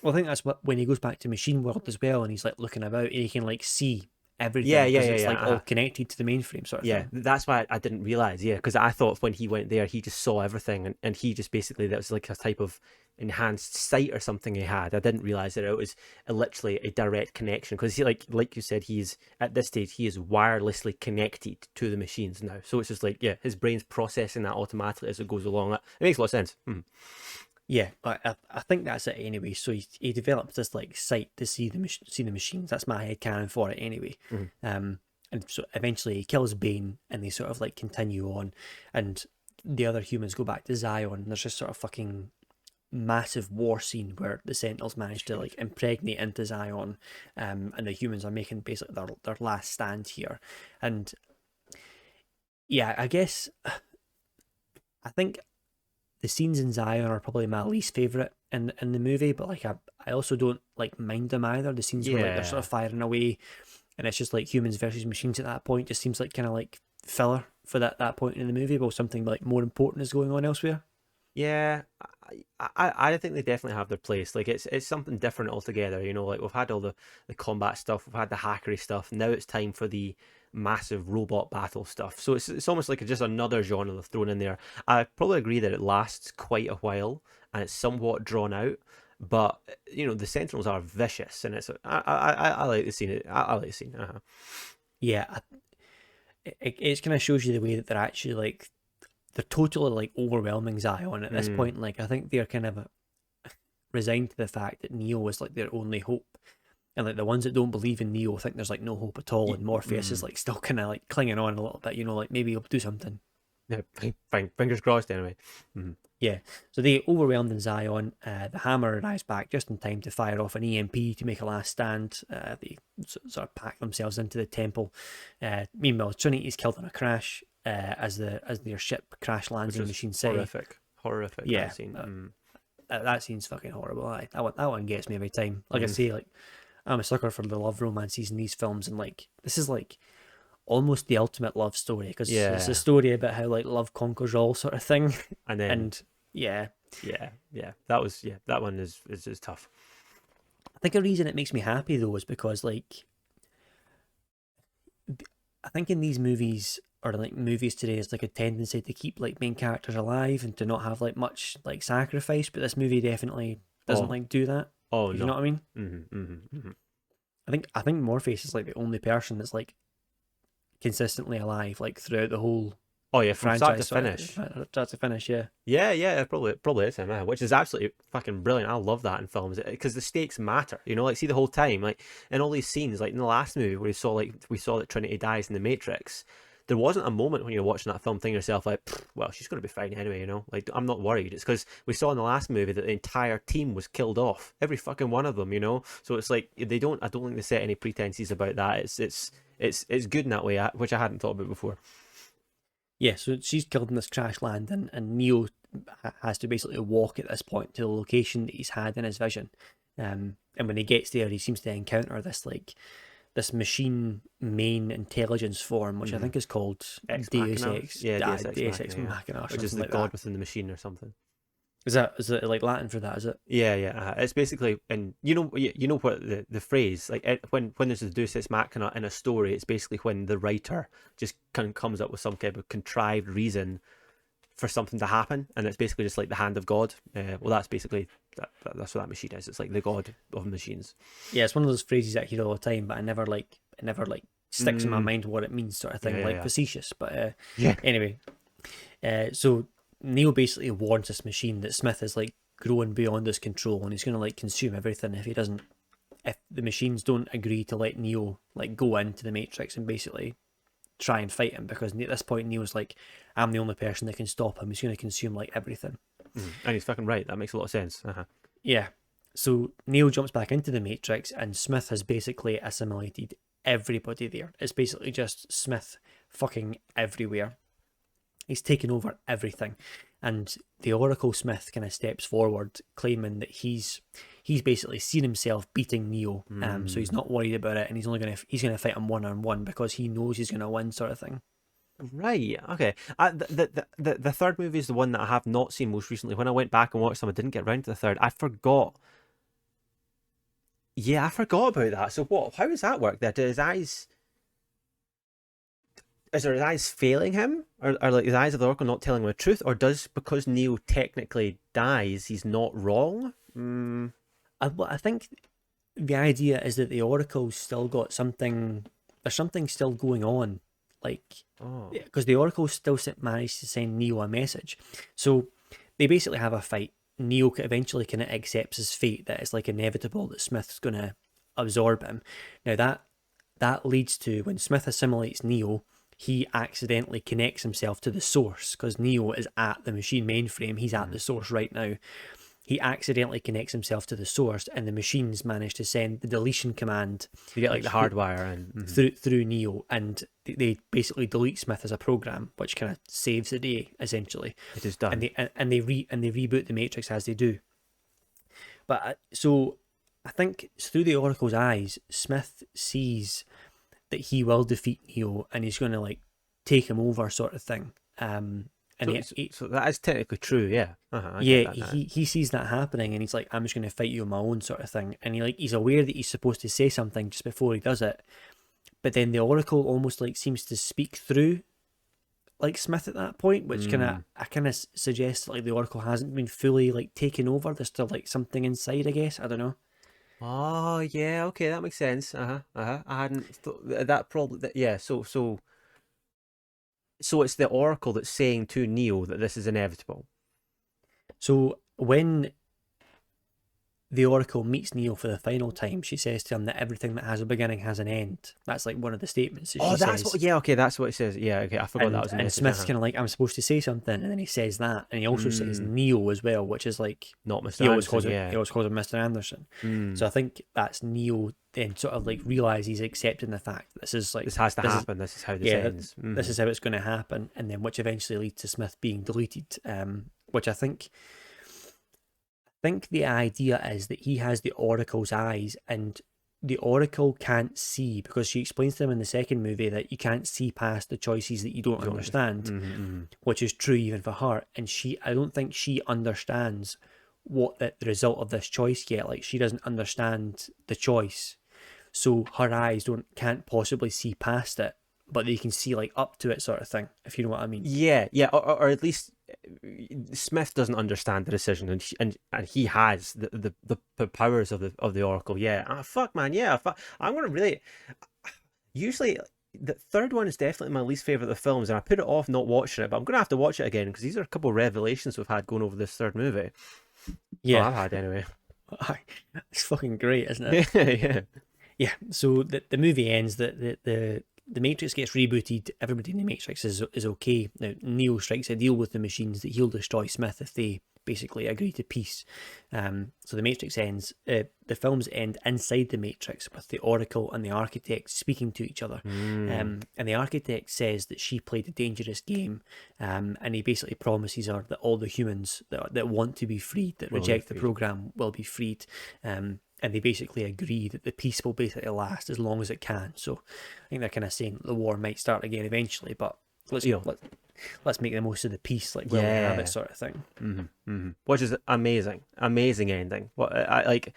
I think that's what when he goes back to Machine World as well, and he's like looking about, and he can like see everything. It's like all connected to the mainframe sort of thing. Yeah, that's why I didn't realize. Yeah, because I thought when he went there, he just saw everything, and he just basically, that was like a type of enhanced sight or something he had. I didn't realize that it was literally a direct connection, because he like you said, he's at this stage he is wirelessly connected to the machines now. So it's just like, yeah, his brain's processing that automatically as it goes along. It makes a lot of sense. Yeah, I think that's it anyway. So he develops this like sight to see the machines. That's my headcanon for it anyway. And so eventually he kills Bane, and they sort of like continue on, and the other humans go back to Zion. And there's this sort of fucking massive war scene where the Sentinels manage to like impregnate into Zion, and the humans are making basically their last stand here. And yeah, I guess I think the scenes in Zion are probably my least favourite in the movie, but like I also don't like mind them either. The scenes where like they're sort of firing away, and it's just like humans versus machines at that point just seems like kind of like filler for that point in the movie, but something like more important is going on elsewhere. Yeah, I think they definitely have their place. Like it's something different altogether. You know, like we've had all the combat stuff, we've had the hackery stuff. Now it's time for the massive robot battle stuff. So it's almost like just another genre they've thrown in there. I probably agree that it lasts quite a while and it's somewhat drawn out. But you know, the Sentinels are vicious, and I like the scene. I like the scene. Yeah, it kind of shows you the way that they're actually like. They're totally like overwhelming Zion at this point. Like I think they're kind of resigned to the fact that Neo is like their only hope, and like the ones that don't believe in Neo think there's like no hope at all, and Morpheus is like still kind of like clinging on a little bit. You know, like maybe he'll do something. Yeah, fine. Fingers crossed. Anyway. Yeah. So they overwhelmed in Zion. The Hammer arrives back just in time to fire off an EMP to make a last stand. They sort of pack themselves into the temple. Meanwhile, Trinity is killed in a crash. As their ship crash lands in Machine City. Horrific. Yeah, that scene. That scene's fucking horrible. That one gets me every time. Like I say, like I'm a sucker for the love romances in these films, and like this is like almost the ultimate love story, because it's a story about how like love conquers all sort of thing. And yeah, that one is tough. I think a reason it makes me happy though is because like I think in these movies, or like movies today, there's like a tendency to keep like main characters alive and to not have like much like sacrifice, but this movie definitely doesn't like do that. You know what I mean? I think Morpheus is like the only person that's like consistently alive like throughout the whole from start to finish. Start to finish, yeah. Yeah, probably is him, which is absolutely fucking brilliant. I love that in films because the stakes matter. You know, like see the whole time, like in all these scenes, like in the last movie where we saw that Trinity dies in the Matrix. There wasn't a moment when you're watching that film thinking to yourself like, well, she's going to be fine anyway, you know? Like, I'm not worried. It's because we saw in the last movie that the entire team was killed off. Every fucking one of them, you know? So it's like, I don't think they set any pretenses about that. It's good in that way, which I hadn't thought about before. Yeah, so she's killed in this crash land, and Neo has to basically walk at this point to the location that he's had in his vision. And when he gets there, he seems to encounter this machine main intelligence form, which I think is called Deus Ex. Yeah, Deus Ex Machina, which is the god within the machine or something. Is it like Latin for that? Is it? Yeah. It's basically, and you know what the phrase, like when there's a Deus Ex Machina in a story, it's basically when the writer just kind of comes up with some kind of contrived reason for something to happen, and it's basically just like the hand of God. Well, that's basically that's what that machine is. It's like the God of machines. Yeah, it's one of those phrases I hear all the time, but it never like sticks in my mind what it means, sort of thing, like facetious. But Yeah. anyway, so Neo basically warns this machine that Smith is like growing beyond his control, and he's gonna like consume everything if he doesn't. If the machines don't agree to let Neo like go into the Matrix and basically try and fight him, because at this point Neo's like, I'm the only person that can stop him. He's going to consume like everything. And he's fucking right. That makes a lot of sense. Yeah. So Neo jumps back into the Matrix, and Smith has basically assimilated everybody there. It's basically just Smith fucking everywhere. He's taken over everything. And the Oracle Smith kind of steps forward, claiming that he's basically seen himself beating Neo, so he's not worried about it, and he's gonna fight him 1-on-1 because he knows he's gonna win, sort of thing. Right. Okay. The third movie is the one that I have not seen most recently. When I went back and watched them, I didn't get around to the third. I forgot. Yeah, I forgot about that. So what? How does that work? That his eyes. Is there his eyes failing him, or like his eyes of the Oracle not telling him the truth, or does because Neo technically dies, he's not wrong? I think the idea is that the Oracle's still got something. There's something still going on, like because the Oracle still managed to send Neo a message. So they basically have a fight. Neo eventually kind of accepts his fate, that it's like inevitable that Smith's going to absorb him. Now that leads to when Smith assimilates Neo, he accidentally connects himself to the source, because Neo is at the machine mainframe. He's at the source right now. He accidentally connects himself to the source, and the machines manage to send the deletion command. You get like the hardwire and through Neo, and they basically delete Smith as a program, which kind of saves the day essentially. It is done, and they reboot the Matrix as they do. But so I think through the Oracle's eyes, Smith sees that he will defeat Neo, and he's going to like take him over, sort of thing. So that is technically true, yeah. He sees that happening, and he's like, I'm just going to fight you on my own, sort of thing. And he's aware that he's supposed to say something just before he does it, but then the Oracle almost like seems to speak through like Smith at that point, which kind of suggests like the Oracle hasn't been fully like taken over. There's still like something inside, I guess. I don't know. Oh yeah, okay, that makes sense. I hadn't thought that probably. Yeah, so it's the Oracle that's saying to Neo that this is inevitable. So when the Oracle meets Neo for the final time, she says to him that everything that has a beginning has an end. That's like one of the statements that she that's says. that's what it says. Yeah, okay, I forgot that was a message. And Smith's kind of like, I'm supposed to say something, and then he says that, and he also says Neo as well, which is like not Mr. He Anderson. always calls him Mr. Anderson. So I think that's Neo then sort of like realize he's accepting the fact that this is like this has to happen. This is how this ends. This is how it's going to happen, and then which eventually leads to Smith being deleted. Which I think the idea is that he has the Oracle's eyes, and the Oracle can't see, because she explains to him in the second movie that you can't see past the choices that you don't understand, which is true even for her. And I don't think she understands what the result of this choice yet. Like, she doesn't understand the choice, so her eyes can't possibly see past it, but they can see like up to it, sort of thing, if you know what I mean. Yeah, or at least Smith doesn't understand the decision, and he has the powers of the Oracle. Yeah, fuck, man. Yeah, I'm gonna really. Usually, the third one is definitely my least favorite of the films, and I put it off not watching it, but I'm gonna have to watch it again because these are a couple of revelations we've had going over this third movie. Yeah, I've had anyway. It's fucking great, isn't it? Yeah. So the movie ends that the Matrix gets rebooted. Everybody in the Matrix is okay. Now, Neo strikes a deal with the machines that he'll destroy Smith if they basically agree to peace. So the Matrix ends. The films end inside the Matrix with the Oracle and the Architect speaking to each other. And the Architect says that she played a dangerous game, and he basically promises her that all the humans that want to be freed, that reject the program, will be freed. And they basically agree that the peace will basically last as long as it can. So I think they're kind of saying that the war might start again eventually, but let's make the most of the piece, like while we have it, sort of thing. Which is amazing ending. What I like.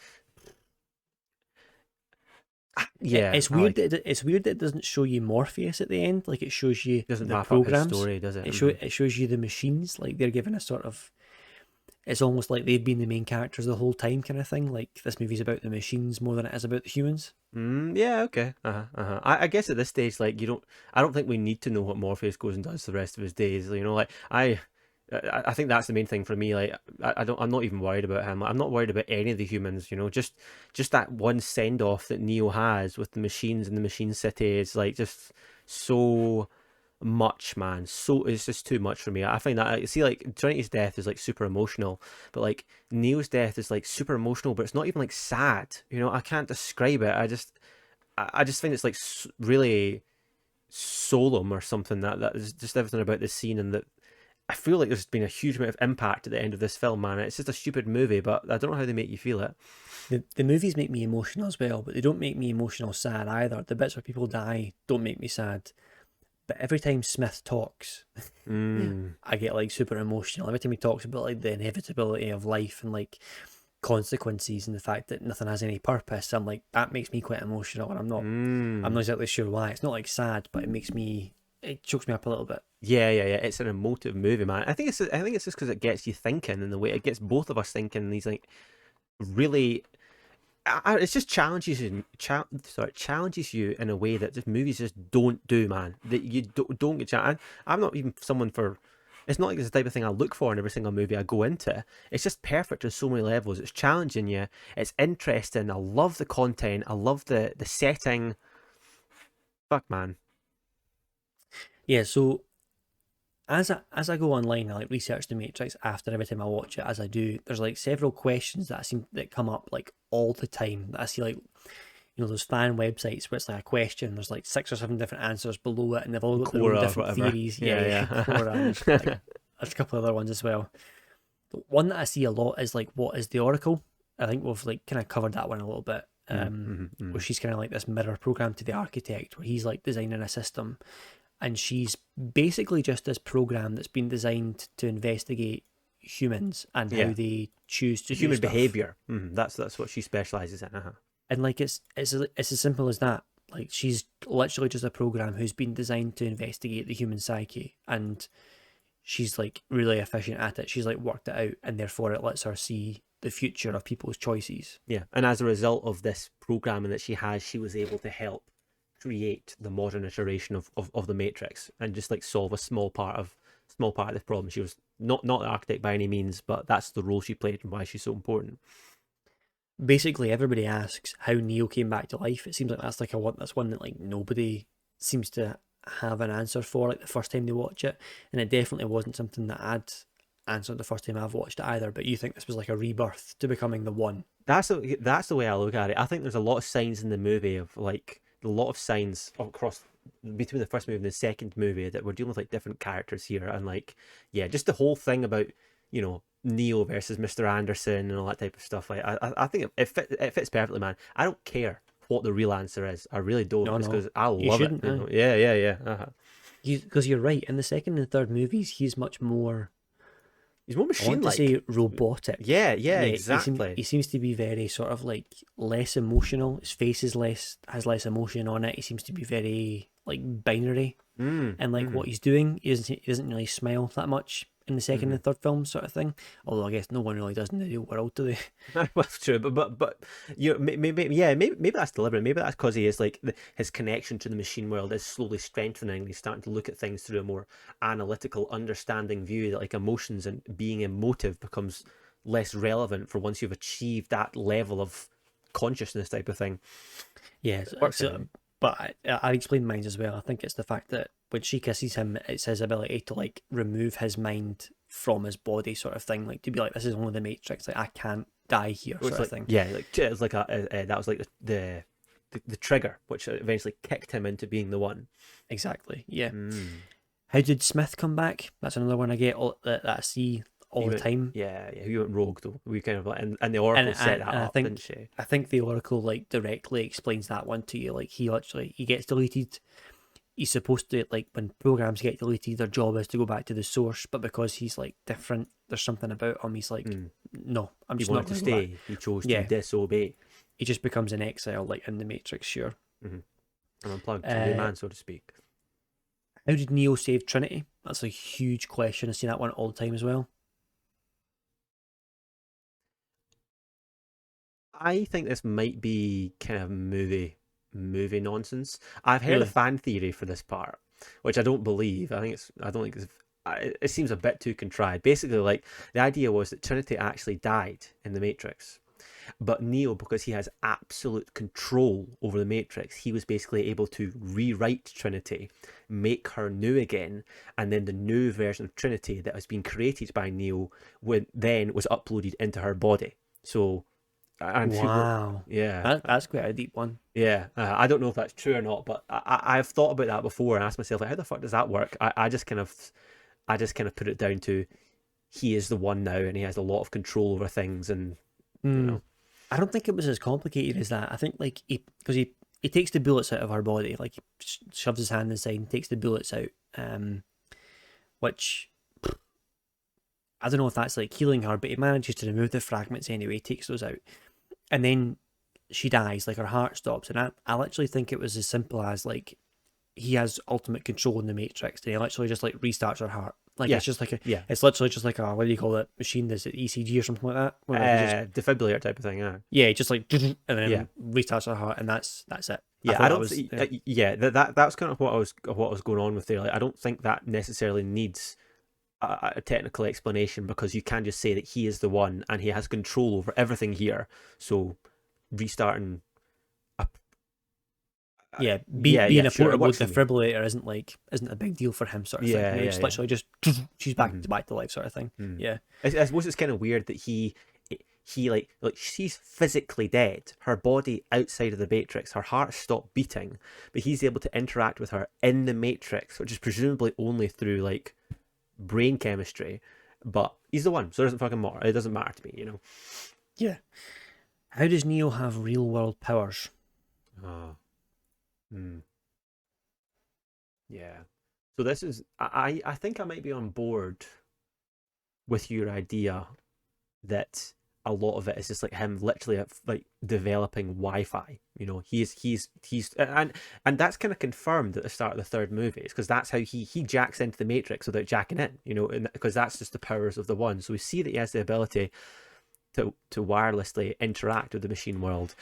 Yeah, it's weird that it doesn't show you Morpheus at the end. Like, it shows you the programs. Story, does it? It shows you the machines. Like, they're given a sort of. It's almost like they've been the main characters the whole time, kind of thing. Like, this movie's about the machines more than it is about the humans. Yeah. Okay. I guess at this stage, like, I don't think we need to know what Morpheus goes and does the rest of his days. You know, like I think that's the main thing for me. Like, I'm not even worried about him. I'm not worried about any of the humans. You know, just that one send off that Neo has with the machines in the Machine City is like just so much, man. So it's just too much for me. I find that, I see, like, Trinity's death is like super emotional, but like Neo's death is like super emotional, but it's not even like sad. You know, I can't describe it. I just think it's like really solemn or something. That is just everything about this scene, and that I feel like there's been a huge amount of impact at the end of this film, man. It's just a stupid movie, but I don't know how they make you feel it. The movies make me emotional as well, but they don't make me emotional sad either. The bits where people die don't make me sad. But every time Smith talks, I get like super emotional. Every time he talks about like the inevitability of life and like consequences and the fact that nothing has any purpose, I'm like, that makes me quite emotional, and I'm not exactly sure why. It's not like sad, but it chokes me up a little bit. Yeah. It's an emotive movie, man. I think it's just because it gets you thinking in the way it gets both of us thinking. And these like really, it just challenges you in a way that just movies just don't do, man. That you don't get. I'm not even someone for. It's not like it's the type of thing I look for in every single movie I go into. It's just perfect on so many levels. It's challenging you. It's interesting. I love the content. I love the setting. Fuck, man. Yeah, so as I go online, I like research the Matrix after every time I watch it. As I do, there's like several questions that come up like all the time that I see, like, you know, those fan websites where it's like a question, there's like 6 or 7 different answers below it, and they've all got their own different theories. Yeah. Quora, and, like, there's a couple of other ones as well. The one that I see a lot is like, what is the Oracle? I think we've like kind of covered that one a little bit. Where she's kind of like this mirror program to the architect, where he's like designing a system, and she's basically just this program that's been designed to investigate humans and how they choose to human do stuff. behavior. That's what she specializes in. And like it's as simple as that. Like, she's literally just a program who's been designed to investigate the human psyche, and she's like really efficient at it. She's like worked it out, and therefore it lets her see the future of people's choices. Yeah, and as a result of this programming that she has, she was able to help create the modern iteration of the Matrix, and just like solve a small part of this problem. She was not the architect by any means, but that's the role she played and why she's so important. Basically, everybody asks how Neo came back to life. It seems like that's one that like nobody seems to have an answer for, like, the first time they watch it, and it definitely wasn't something that I'd answered the first time I've watched it either. But you think this was like a rebirth to becoming the one? That's the way I look at it. I think there's a lot of signs in the movie of like a lot of signs across between the first movie and the second movie that we're dealing with like different characters here, and like, yeah, just the whole thing about, you know, Neo versus Mr. Anderson and all that type of stuff. Like, I think it fits perfectly, man. I don't care what the real answer is. I really don't. No, because I love it. You know? Yeah. Because you're right. In the second and third movies, he's more machine-like. say robotic. Yeah, exactly. He seems to be very sort of like less emotional. His face has less emotion on it. He seems to be very like binary, and like what he's doing, he doesn't really smile that much in the second and third film, sort of thing. Although I guess no one really does in the real world, do they? Well, true, but you know, maybe that's deliberate. Maybe that's because he is like his connection to the machine world is slowly strengthening. He's starting to look at things through a more analytical, understanding view. That like emotions and being emotive becomes less relevant for once you've achieved that level of consciousness, type of thing. Yeah, but I explained mine as well. I think it's the fact that when she kisses him, it's his ability to like remove his mind from his body, sort of thing. Like, to be like, this is only the Matrix. Like, I can't die here, sort of thing. Yeah, like it's like that was like the trigger, which eventually kicked him into being the one. Exactly. Yeah. How did Smith come back? That's another one I get that I see all the time. Yeah, he went rogue though. We kind of like, and the Oracle set that up, didn't she? I think the Oracle like directly explains that one to you. Like, he gets deleted. he's supposed to, like, when programs get deleted, their job is to go back to the source, but because he's like different, there's something about him, he's like, no, I'm He just not wanted to going to go back. stay. He chose to Yeah, disobey. he just becomes an exile, like in the Matrix, sure. I'm unplugged, a new man, so to speak. How did Neo save Trinity? That's a huge question. I see that one all the time as well. I think this might be kind of movie nonsense. I've heard a Really? fan theory for this part, which I don't believe. I don't think it seems a bit too contrived. Basically, like the idea was that Trinity actually died in the Matrix, but Neo, because he has absolute control over the Matrix, he was basically able to rewrite Trinity, make her new again, and then the new version of Trinity that has been created by Neo then was uploaded into her body. So, and Wow. yeah, That's quite a deep one. yeah. I don't know if that's true or not, but I've thought about that before and asked myself, like, how the fuck does that work? I just kind of put it down to he is the one now, and he has a lot of control over things, and you know. I don't think it was as complicated as that. I think like because he takes the bullets out of her body, like he shoves his hand inside and takes the bullets out, which I don't know if that's like healing her, but he manages to remove the fragments anyway. He takes those out, and then she dies. Like her heart stops, and I literally think it was as simple as like he has ultimate control in the Matrix, and he literally just like restarts her heart. Like it's just like it's literally just like a, what do you call it, machine? Is it ECG or something like that? Where defibrillator type of thing. Yeah, just like and then restarts her heart, and that's it. Yeah, I don't. That's kind of what I was going on with there. Like, I don't think that necessarily needs a technical explanation, because you can just say that he is the one and he has control over everything here. So restarting. Being a portable defibrillator isn't a big deal for him, sort of thing. It's literally just she's back to life, sort of thing. Yeah, I suppose it's kind of weird that he like she's physically dead, her body outside of the Matrix, her heart stopped beating, but he's able to interact with her in the Matrix, which is presumably only through like brain chemistry. But he's the one, so it doesn't fucking matter. It doesn't matter to me, you know. Yeah. How does Neo have real world powers? Yeah. So this is I think I might be on board with your idea that a lot of it is just like him literally like developing Wi-Fi. You know, he's and that's kind of confirmed at the start of the third movie, because that's how he jacks into the Matrix without jacking in. You know, because that's just the powers of the one. So we see that he has the ability to wirelessly interact with the machine world.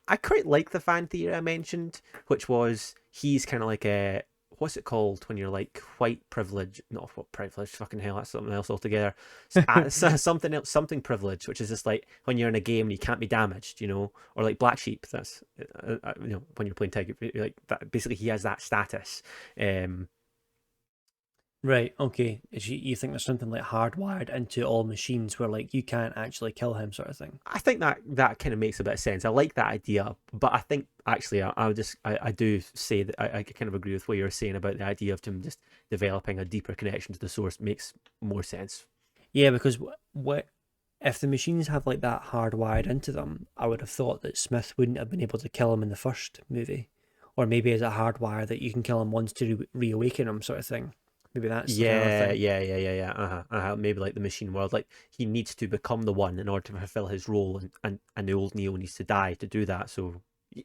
I quite like the fan theory I mentioned, which was he's kind of like a, what's it called when you're like white privilege? Not what privilege, fucking hell, that's something else altogether. Something else, something privilege, which is just like when you're in a game and you can't be damaged, you know, or like black sheep. That's you know, when you're playing Tiger, like that. Basically, he has that status. Right, okay. You think there's something like hardwired into all machines where like you can't actually kill him, sort of thing? I think that kind of makes a bit of sense. I like that idea, but I think actually I do say that I kind of agree with what you're saying about the idea of him just developing a deeper connection to the source makes more sense. Yeah, because what if the machines have like that hardwired into them? I would have thought that Smith wouldn't have been able to kill him in the first movie, or maybe as a hardwire that you can kill him once to reawaken him, sort of thing. Maybe that's yeah. Maybe like the machine world, like he needs to become the one in order to fulfill his role, and the old Neo needs to die to do that. So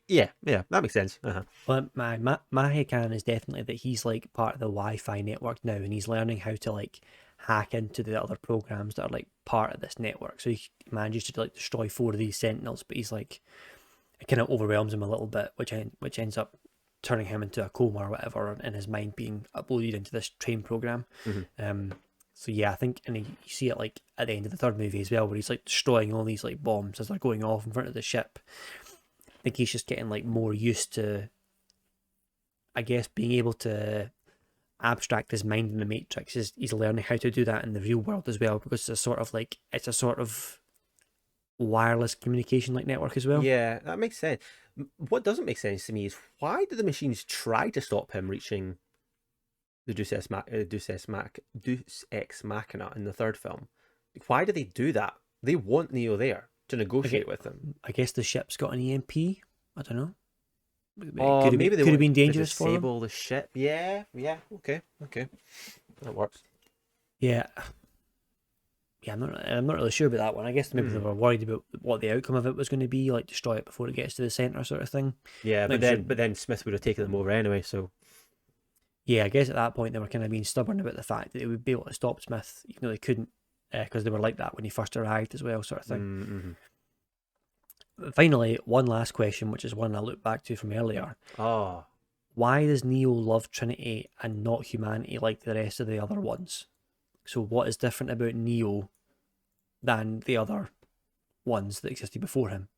yeah, that makes sense. Well, my headcanon is definitely that he's like part of the Wi-Fi network now, and he's learning how to like hack into the other programs that are like part of this network. So he manages to like destroy 4 of these Sentinels, but he's like, it kind of overwhelms him a little bit, which ends up turning him into a coma or whatever, and his mind being uploaded into this train program. So yeah, I think, and you see it like at the end of the third movie as well, where he's like destroying all these like bombs as they're going off in front of the ship. I think he's just getting like more used to, I guess, being able to abstract his mind in the Matrix. He's learning how to do that in the real world as well, because it's a sort of wireless communication like network as well. Yeah, that makes sense. What doesn't make sense to me is, why do the machines try to stop him reaching the Deus Ex Machina in the third film? Why do they do that? They want Neo there to negotiate with him. I guess the ship's got an EMP. I don't know. Oh, maybe they could have want been to dangerous for them. disable the ship. Yeah, okay, that works. Yeah, yeah, I'm not really sure about that one. I guess maybe they were worried about what the outcome of it was going to be, like destroy it before it gets to the center, sort of thing. Yeah, Like, but then Smith would have taken them over anyway. So yeah, I guess at that point they were kind of being stubborn about the fact that they would be able to stop Smith, even though they couldn't, because they were like that when he first arrived as well, sort of thing. Finally, one last question, which is one I looked back to from earlier. Oh, Why does Neo love Trinity and not humanity like the rest of the other ones? So what is different about Neo than the other ones that existed before him?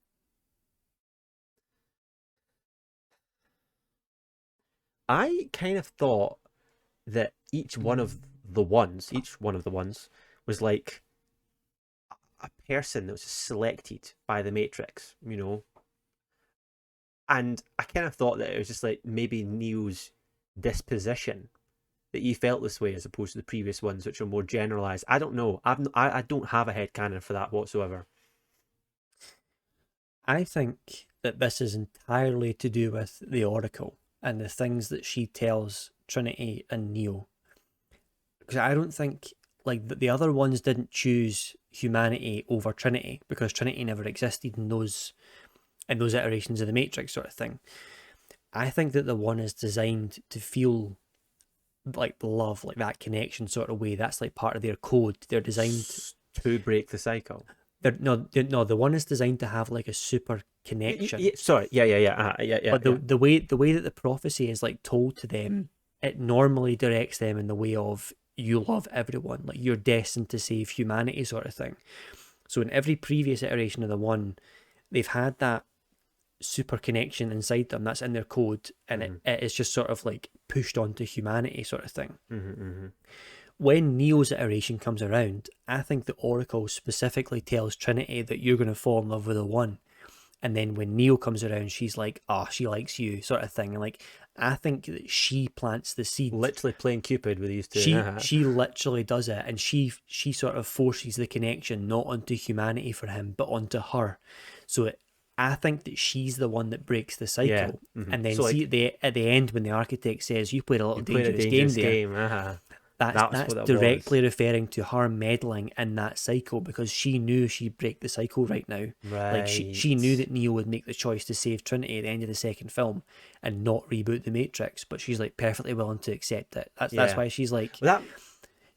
I kind of thought that each one of the ones was like a person that was selected by the Matrix, you know. And I kind of thought that it was just like maybe Neo's disposition that he felt this way as opposed to the previous ones, which are more generalized. I don't know. I don't have a headcanon for that whatsoever. I think that this is entirely to do with the Oracle and the things that she tells Trinity and Neo. Because I don't think like the other ones didn't choose humanity over Trinity because Trinity never existed in those iterations of the Matrix sort of thing. I think that the one is designed to feel like love, like that connection sort of way. That's like part of their code. They're designed to break the cycle. No, the one is designed to have like a super connection. Sorry, yeah. But the way that the prophecy is like told to them, it normally directs them in the way of you love everyone, like you're destined to save humanity, sort of thing. So in every previous iteration of the one, they've had that super connection inside them. That's in their code, and it is just sort of like pushed onto humanity, sort of thing. When Neo's iteration comes around, I think the Oracle specifically tells Trinity that you're going to fall in love with the one. And then when Neo comes around, she's like, oh, she likes you, sort of thing. And like, I think that she plants the seed. Literally playing Cupid with these two. She literally does it. And she sort of forces the connection not onto humanity for him, but onto her. So I think that she's the one that breaks the cycle. Yeah. And then so see like, at the end when the architect says, you played a little dangerous game there. That's directly referring to her meddling in that cycle because she knew she'd break the cycle right now. Right. Like she knew that Neo would make the choice to save Trinity at the end of the second film and not reboot the Matrix, but she's like perfectly willing to accept it. That's why she's like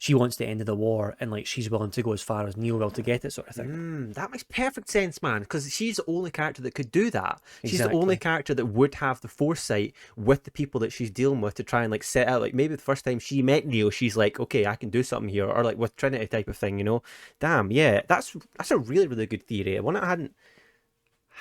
she wants the end of the war and like she's willing to go as far as Neo will to get it, sort of thing. That makes perfect sense, man, because she's the only character that could do that. She's the only character that would have the foresight with the people that she's dealing with to try and like set out, like maybe the first time she met Neo, she's like, okay, I can do something here, or like with Trinity type of thing, you know. Damn, yeah, that's a really, really good theory. One I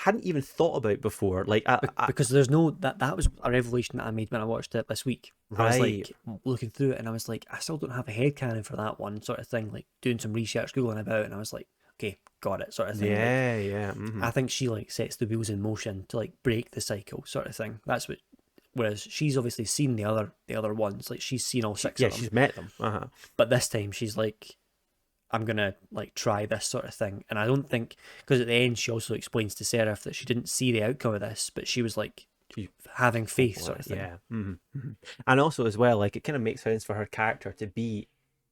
hadn't even thought about before, like because there's no that was a revelation that I made when I watched it this week. I was like looking through it and I was like, I still don't have a headcanon for that one, sort of thing, like doing some research, googling about it, and I was like, okay, got it, sort of thing. I think she like sets the wheels in motion to like break the cycle, sort of thing. That's what. Whereas she's obviously seen the other ones, like she's seen all six of them. Yeah, she's met them. But this time she's like, I'm gonna like try this sort of thing. And I don't think, because at the end she also explains to Seraph that she didn't see the outcome of this, but she was like having faith, sort of thing. Yeah. And also as well, like it kind of makes sense for her character to be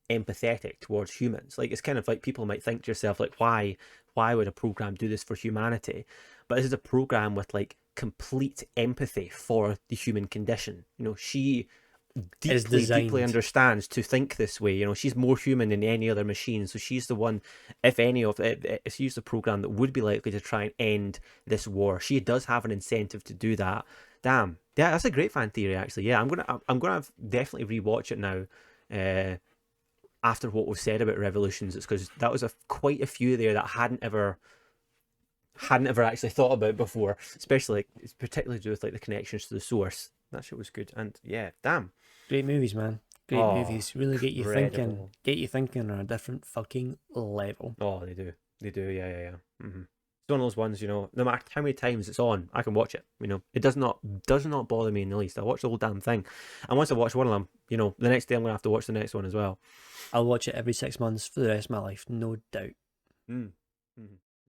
empathetic towards humans. Like it's kind of like people might think to yourself, like why would a program do this for humanity? But this is a program with like complete empathy for the human condition. You know, she deeply understands to think this way. You know, she's more human than any other machine, so she's the one, if any of it, she's the program that would be likely to try and end this war. She does have an incentive to do that. Damn, yeah, that's a great fan theory actually. Yeah, I'm gonna definitely rewatch it now after what was said about Revolutions. It's because that was quite a few there that I hadn't ever actually thought about before, especially like, it's particularly to do with like the connections to the source. That shit was good. And yeah, damn, great movies, man. Great movies. Really get you thinking on a different fucking level. Oh, they do, yeah. It's one of those ones, you know, no matter how many times it's on, I can watch it. You know, it does not bother me in the least. I watch the whole damn thing, and once I watch one of them, you know, the next day I'm gonna have to watch the next one as well. I'll watch it every 6 months for the rest of my life, no doubt.